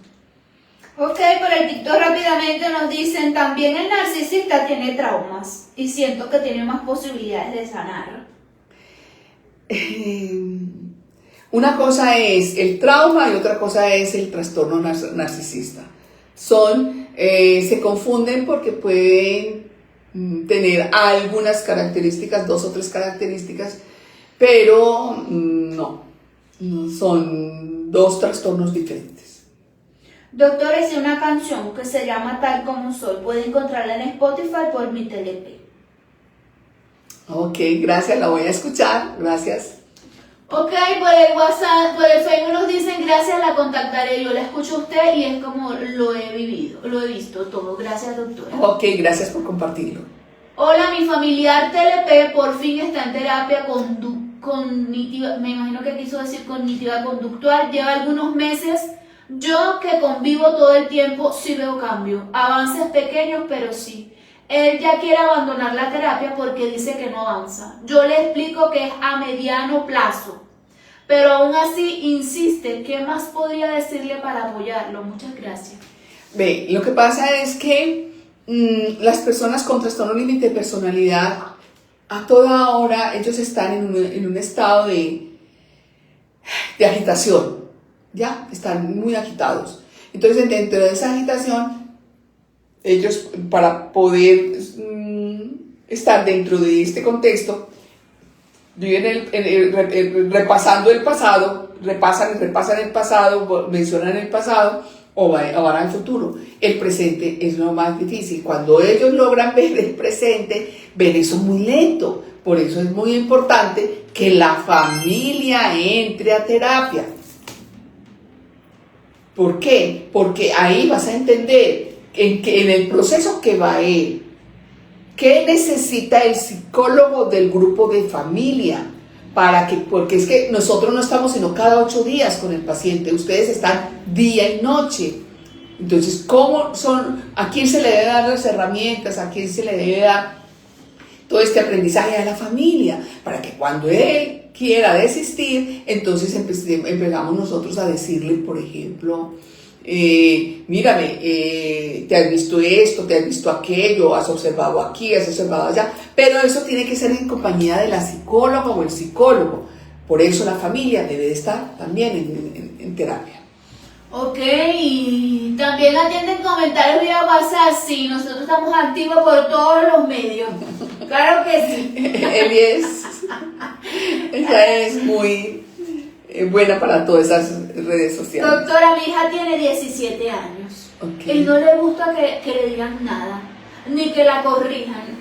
Ok, por el TikTok rápidamente nos dicen, también el narcisista tiene traumas y siento que tiene más posibilidades de sanar. Una cosa es el trauma y otra cosa es el trastorno narcisista. Se confunden porque pueden tener algunas características, 2 o 3 características, pero no son 2 trastornos diferentes. Doctor, hice una canción que se llama Tal Como Soy. Puede encontrarla en Spotify por mi TLP. Ok, gracias, la voy a escuchar, gracias. Ok, por el WhatsApp, por el Facebook nos dicen, gracias, la contactaré. Yo la escucho a usted y es como lo he vivido, lo he visto todo. Gracias, doctora. Ok, gracias por compartirlo. Hola, mi familiar TLP por fin está en terapia cognitiva, me imagino que quiso decir cognitiva conductual. Lleva algunos meses. Yo que convivo todo el tiempo sí veo cambio, avances pequeños pero sí. Él ya quiere abandonar la terapia porque dice que no avanza. Yo le explico que es a mediano plazo, pero aún así insiste. ¿Qué más podría decirle para apoyarlo? Muchas gracias. Ve, lo que pasa es que las personas con trastorno límite de personalidad, a toda hora ellos están en un estado de agitación. Ya están muy agitados. Entonces, dentro de esa agitación, ellos, para poder estar dentro de este contexto, viven repasando el pasado, repasan el pasado, mencionan el pasado o van al futuro. El presente es lo más difícil. Cuando ellos logran ver el presente, ven eso muy lento. Por eso es muy importante que la familia entre a terapia. ¿Por qué? Porque ahí vas a entender en el proceso que va él, qué necesita el psicólogo del grupo de familia, porque es que nosotros no estamos sino cada 8 días con el paciente, ustedes están día y noche. Entonces, ¿a quién se le debe dar las herramientas? ¿A quién se le debe dar todo este aprendizaje a la familia? Para que cuando él quiera desistir, entonces empezamos nosotros a decirle, por ejemplo, mírame, te has visto esto, te has visto aquello, has observado aquí, has observado allá, pero eso tiene que ser en compañía de la psicóloga o el psicólogo. Por eso la familia debe de estar también en terapia. Ok, y también atienden comentarios vía WhatsApp. Sí, nosotros estamos activos por todos los medios. Claro que sí. Ella es muy buena para todas esas redes sociales. Doctora, mi hija tiene 17 años. Okay. Y no le gusta que le digan nada, ni que la corrijan,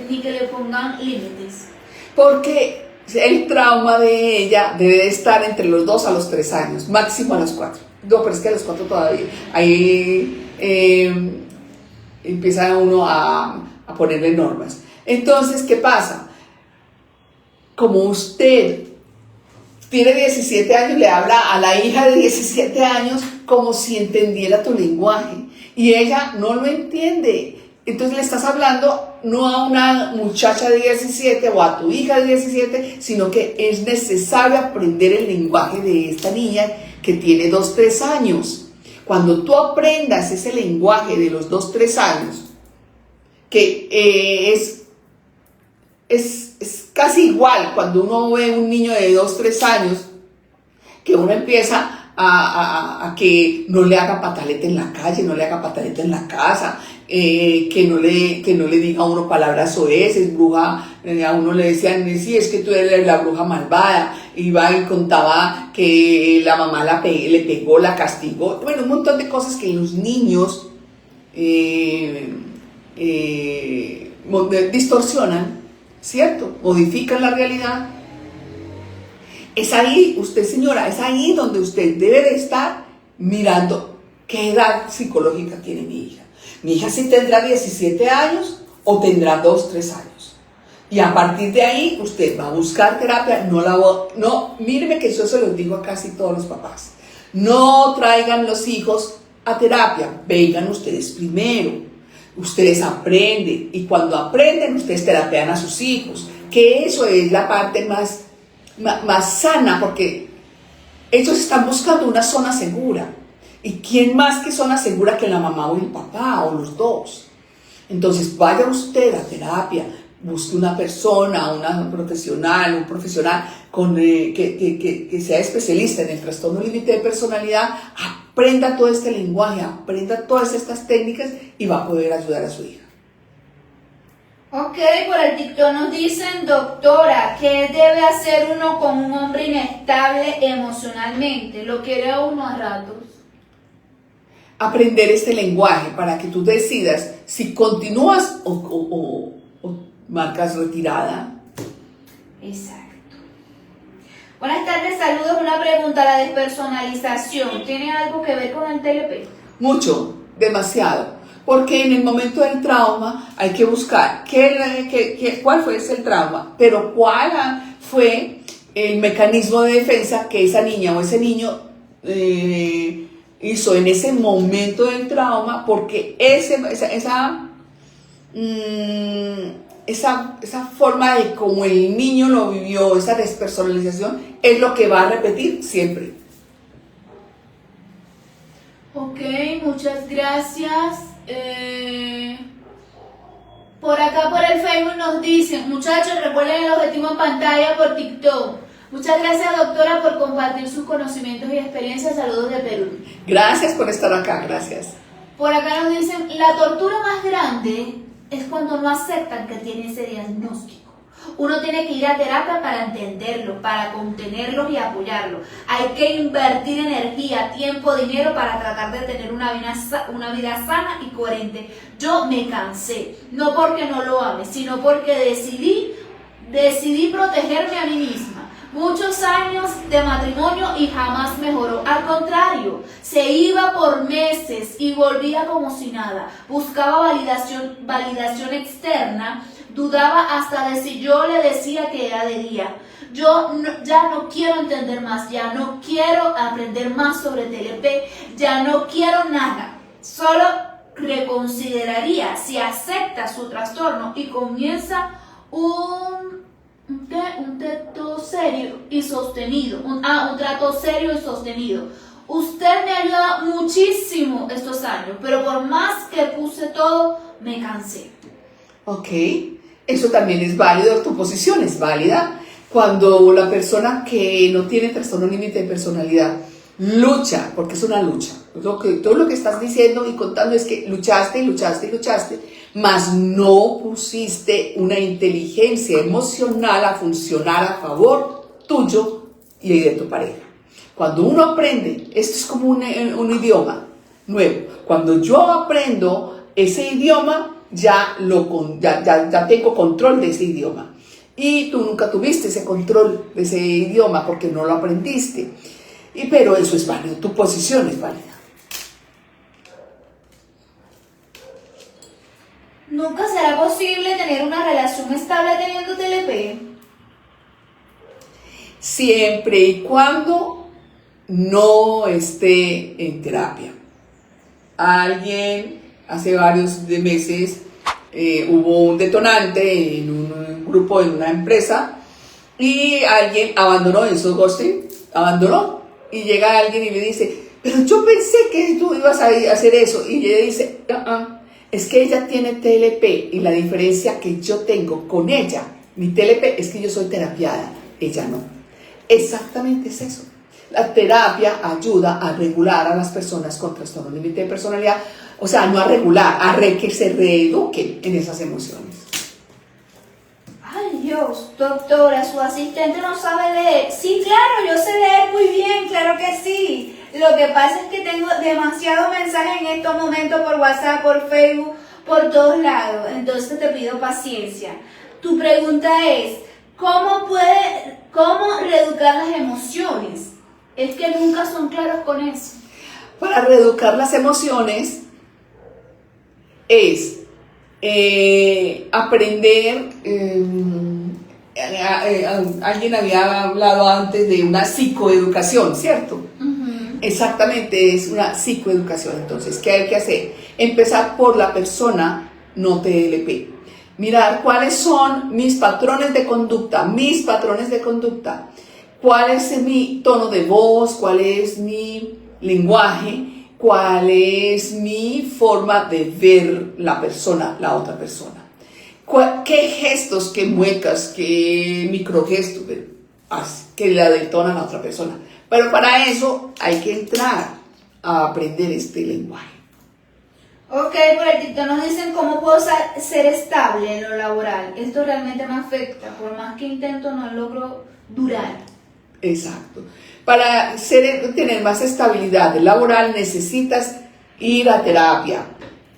ni que le pongan límites. Porque el trauma de ella debe estar entre los 2 a los 3 años, máximo a los 4. No, pero es que a los 4 todavía. Ahí empieza uno a ponerle normas. Entonces, ¿qué pasa? Como usted tiene 17 años, le habla a la hija de 17 años como si entendiera tu lenguaje. y ella no lo entiende. Entonces le estás hablando no a una muchacha de 17 o a tu hija de 17, sino que es necesario aprender el lenguaje de esta niña que tiene 2, 3 años. Cuando tú aprendas ese lenguaje de los 2, 3 años, que es casi igual cuando uno ve un niño de 2, 3 años, que uno empieza a que no le haga pataleta en la calle, no le haga pataleta en la casa, que no le diga a uno palabras soeces, bruja. A uno le decían, sí, es que tú eres la bruja malvada. Iba y contaba que la mamá le pegó, la castigó. Bueno, un montón de cosas que los niños distorsionan, ¿cierto? Modifican la realidad. Es ahí, usted señora, es ahí donde usted debe de estar mirando qué edad psicológica tiene mi hija. Mi hija sí tendrá 17 años o tendrá 2, 3 años. Y a partir de ahí usted va a buscar terapia. Míreme que yo se los digo a casi todos los papás. No traigan los hijos a terapia, vengan ustedes primero. Ustedes aprenden y cuando aprenden ustedes terapean a sus hijos. Que eso es la parte más sana, porque ellos están buscando una zona segura. ¿Y quién más que zona segura que la mamá o el papá o los dos? Entonces vaya usted a terapia, busque una persona, una profesional, un profesional que sea especialista en el trastorno límite de personalidad, aprenda todo este lenguaje, aprenda todas estas técnicas y va a poder ayudar a su hija. Ok, por el TikTok nos dicen, doctora, ¿qué debe hacer uno con un hombre inestable emocionalmente? Lo quiere a uno a ratos. Aprender este lenguaje para que tú decidas si continúas o marcas retirada. Exacto. Buenas tardes, saludos. Una pregunta, la despersonalización, ¿tiene algo que ver con el TLP? Mucho, demasiado. Porque en el momento del trauma hay que buscar cuál fue ese trauma, pero cuál fue el mecanismo de defensa que esa niña o ese niño hizo en ese momento del trauma, porque esa forma de cómo el niño lo vivió, esa despersonalización, es lo que va a repetir siempre. Ok, muchas gracias. Por acá por el Facebook nos dicen, muchachos, recuerden el objetivo en pantalla por TikTok. Muchas gracias, doctora, por compartir sus conocimientos y experiencias. Saludos de Perú. Gracias por estar acá, gracias. Por acá nos dicen, la tortura más grande es cuando no aceptan que tiene ese diagnóstico. Uno tiene que ir a terapia para entenderlo, para contenerlos y apoyarlos. Hay que invertir energía, tiempo, dinero para tratar de tener una vida sana y coherente. Yo me cansé, no porque no lo ame, sino porque decidí protegerme a mí misma. Muchos años de matrimonio y jamás mejoró. Al contrario, se iba por meses y volvía como si nada. Buscaba validación externa. Dudaba hasta de si yo le decía que era de día. Ya no quiero entender más, ya no quiero aprender más sobre TLP, ya no quiero nada. Solo reconsideraría si acepta su trastorno y comienza un trato serio y sostenido. Un trato serio y sostenido. Usted me ayuda muchísimo estos años, pero por más que puse todo, me cansé. Ok, eso también es válido, tu posición es válida. Cuando la persona que no tiene trastorno límite de personalidad lucha, porque es una lucha, todo lo que estás diciendo y contando es que luchaste, mas no pusiste una inteligencia emocional a funcionar a favor tuyo y de tu pareja. Cuando uno aprende, esto es como un idioma nuevo. Cuando yo aprendo ese idioma, ya tengo control de ese idioma. Y tú nunca tuviste ese control de ese idioma porque no lo aprendiste. Pero eso es válido, tu posición es válida. ¿Nunca será posible tener una relación estable teniendo TLP? Siempre y cuando no esté en terapia. alguien hace varios meses hubo un detonante en un grupo, en una empresa, y alguien abandonó esos ghosting, abandonó, y llega alguien y me dice, pero yo pensé que tú ibas a hacer eso, y ella dice, es que ella tiene TLP, y la diferencia que yo tengo con ella, mi TLP, es que yo soy terapiada, ella no. Exactamente es eso. La terapia ayuda a regular a las personas con trastorno límite de personalidad, o sea, no a regular, que se reeduquen en esas emociones. Ay Dios, doctora, su asistente no sabe leer. Sí, claro, yo sé leer muy bien, claro que sí. Lo que pasa es que tengo demasiados mensajes en estos momentos por WhatsApp, por Facebook, por todos lados. Entonces te pido paciencia. Tu pregunta es, ¿cómo reeducar las emociones? Es que nunca son claros con eso. Para reeducar las emociones es aprender, alguien había hablado antes de una psicoeducación, ¿cierto? Uh-huh. Exactamente, es una psicoeducación. Entonces, ¿qué hay que hacer? Empezar por la persona no TLP. Mirar cuáles son mis patrones de conducta, cuál es mi tono de voz, cuál es mi lenguaje, cuál es mi forma de ver la otra persona. ¿Qué gestos, qué muecas, qué microgestos que la detonan a otra persona? Pero para eso hay que entrar a aprender este lenguaje. Ok, por el TikTok nos dicen cómo puedo ser estable en lo laboral. Esto realmente me afecta, por más que intento no logro durar. Exacto. Para tener más estabilidad laboral necesitas ir a terapia,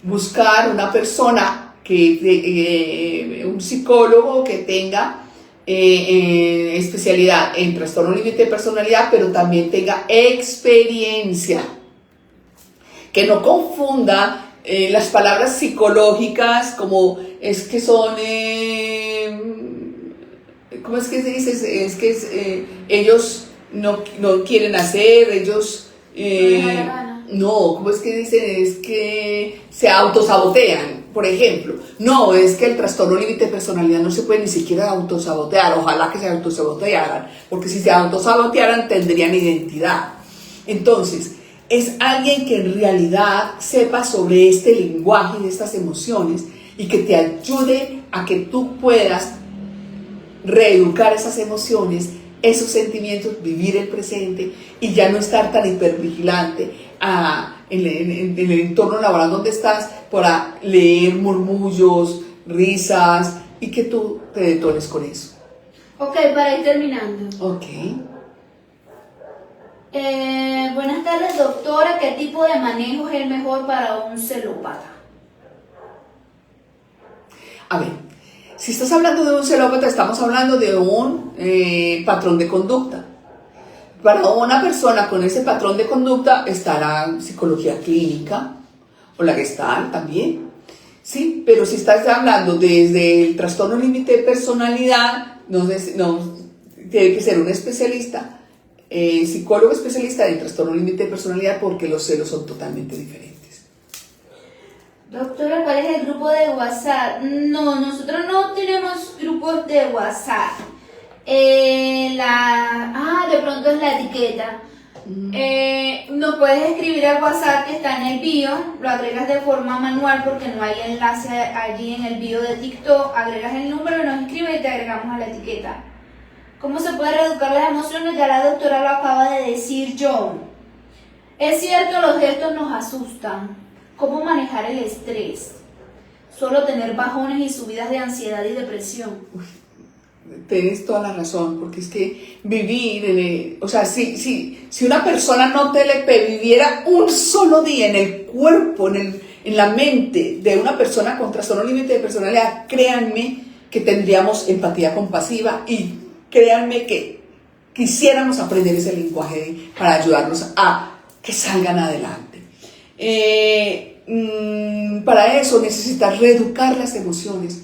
buscar una persona un psicólogo que tenga especialidad en trastorno límite de personalidad, pero también tenga experiencia, que no confunda las palabras psicológicas como es que son ¿cómo es que se dice? Es que ellos no quieren hacer, ellos no, ¿cómo es que dicen? Es que se autosabotean, por ejemplo. No, es que el trastorno límite de personalidad no se puede ni siquiera autosabotear. Ojalá que se autosabotearan, porque si se autosabotearan tendrían identidad. Entonces, es alguien que en realidad sepa sobre este lenguaje de estas emociones y que te ayude a que tú puedas reeducar esas emociones, esos sentimientos, vivir el presente y ya no estar tan hipervigilante en el entorno laboral donde estás para leer murmullos, risas y que tú te detones con eso. Ok, para ir terminando. Ok. Buenas tardes, doctora. ¿Qué tipo de manejo es el mejor para un celópata? A ver, si estás hablando de un celópata, estamos hablando de un patrón de conducta. Para una persona con ese patrón de conducta está la psicología clínica o la Gestalt también. Sí, pero si estás hablando desde el trastorno límite de personalidad, no, tiene que ser un especialista, psicólogo especialista en trastorno límite de personalidad, porque los celos son totalmente diferentes. Doctora, ¿cuál es el grupo de WhatsApp? No, nosotros no tenemos grupos de WhatsApp. De pronto es la etiqueta. Nos puedes escribir al WhatsApp que está en el bio, lo agregas de forma manual porque no hay enlace allí en el bio de TikTok, agregas el número, nos escribes y te agregamos a la etiqueta. ¿Cómo se puede reeducar las emociones? Ya la doctora lo acaba de decir, John. Es cierto, los gestos nos asustan. ¿Cómo manejar el estrés? Solo tener bajones y subidas de ansiedad y depresión. Tienes toda la razón, porque es que vivir si una persona no TLP viviera un solo día en el cuerpo, en la mente de una persona con trastorno límite de personalidad, créanme que tendríamos empatía compasiva y créanme que quisiéramos aprender ese lenguaje para ayudarnos a que salgan adelante. Para eso necesitas reeducar las emociones.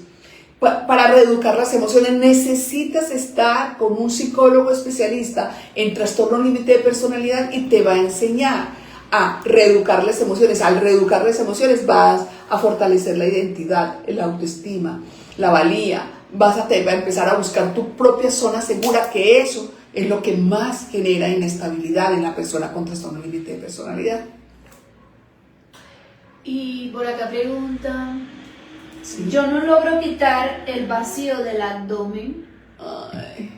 Para reeducar las emociones necesitas estar con un psicólogo especialista en trastorno límite de personalidad y te va a enseñar a reeducar las emociones. Al reeducar las emociones vas a fortalecer la identidad, la autoestima, la valía. Vas a empezar a buscar tu propia zona segura, que eso es lo que más genera inestabilidad en la persona con trastorno límite de personalidad. Y por acá pregunta, Sí. yo no logro quitar el vacío del abdomen. Ay.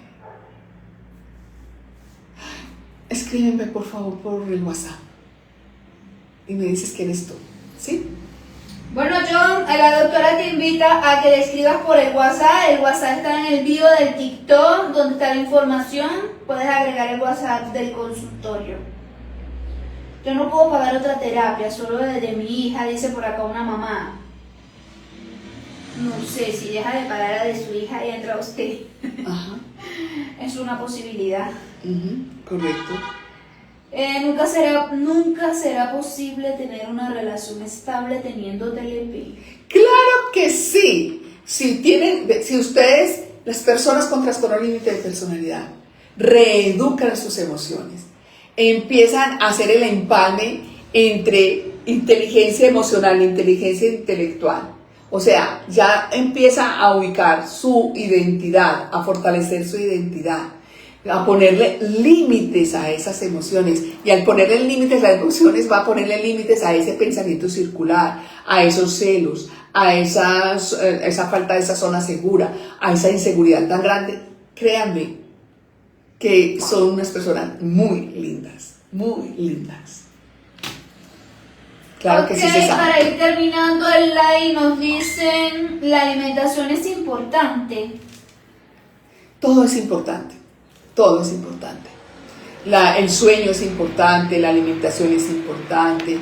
Escríbeme por favor por el WhatsApp y me dices quién eres tú, ¿sí? Bueno, John, la doctora te invita a que le escribas por el WhatsApp. El WhatsApp está en el bio del TikTok, donde está la información. Puedes agregar el WhatsApp del consultorio. Yo no puedo pagar otra terapia, solo desde mi hija, dice por acá una mamá. No sé, si deja de pagar la de su hija y entra usted. Ajá. Es una posibilidad. Correcto. Nunca será posible tener una relación estable teniendo TLP. Claro que sí. Si ustedes, las personas con trastorno límite de personalidad, reeducan sus emociones, empiezan a hacer el empalme entre inteligencia emocional e inteligencia intelectual. O sea, ya empieza a ubicar su identidad, a fortalecer su identidad, a ponerle límites a esas emociones. Y al ponerle límites a las emociones, va a ponerle límites a ese pensamiento circular, a esos celos, a esa falta de esa zona segura, a esa inseguridad tan grande. Créanme que son unas personas muy lindas, muy lindas. Claro que sí se sabe. Para ir terminando el live nos dicen, la alimentación es importante. Todo es importante, todo es importante. El sueño es importante, la alimentación es importante,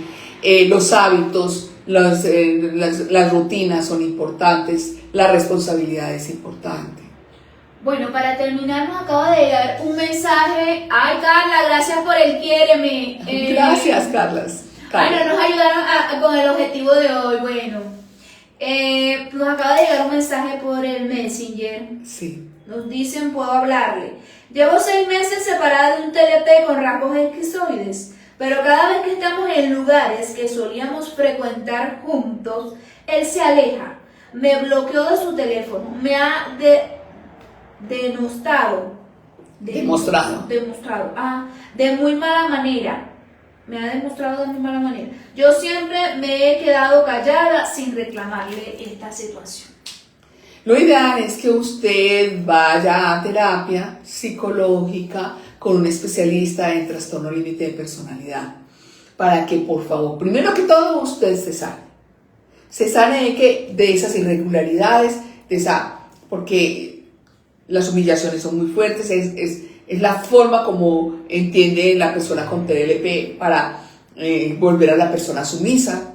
los hábitos, las rutinas son importantes, la responsabilidad es importante. Bueno, para terminar nos acaba de llegar un mensaje. Ay, Carla, gracias por el quiéreme. Gracias, Carlas. Ay, no nos ayudaron con el objetivo de hoy. Bueno, nos acaba de llegar un mensaje por el Messenger. Sí. Nos dicen, puedo hablarle. Llevo 6 meses separada de un TLP con rasgos esquizoides, pero cada vez que estamos en lugares que solíamos frecuentar juntos, él se aleja. Me bloqueó de su teléfono. Me ha demostrado de muy mala manera. Me ha demostrado de muy mala manera. Yo siempre me he quedado callada sin reclamarle esta situación. Lo ideal es que usted vaya a terapia psicológica con un especialista en trastorno límite de personalidad, para que, por favor, primero que todo, usted se sane de esas irregularidades, porque las humillaciones son muy fuertes, es la forma como entiende la persona con TLP para volver a la persona sumisa.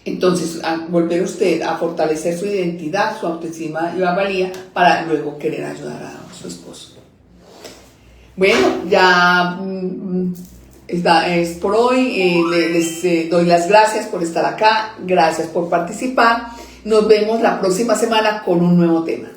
Entonces, volver usted a fortalecer su identidad, su autoestima y valía para luego querer ayudar a su esposo. Bueno, ya es por hoy. Les doy las gracias por estar acá, gracias por participar. Nos vemos la próxima semana con un nuevo tema.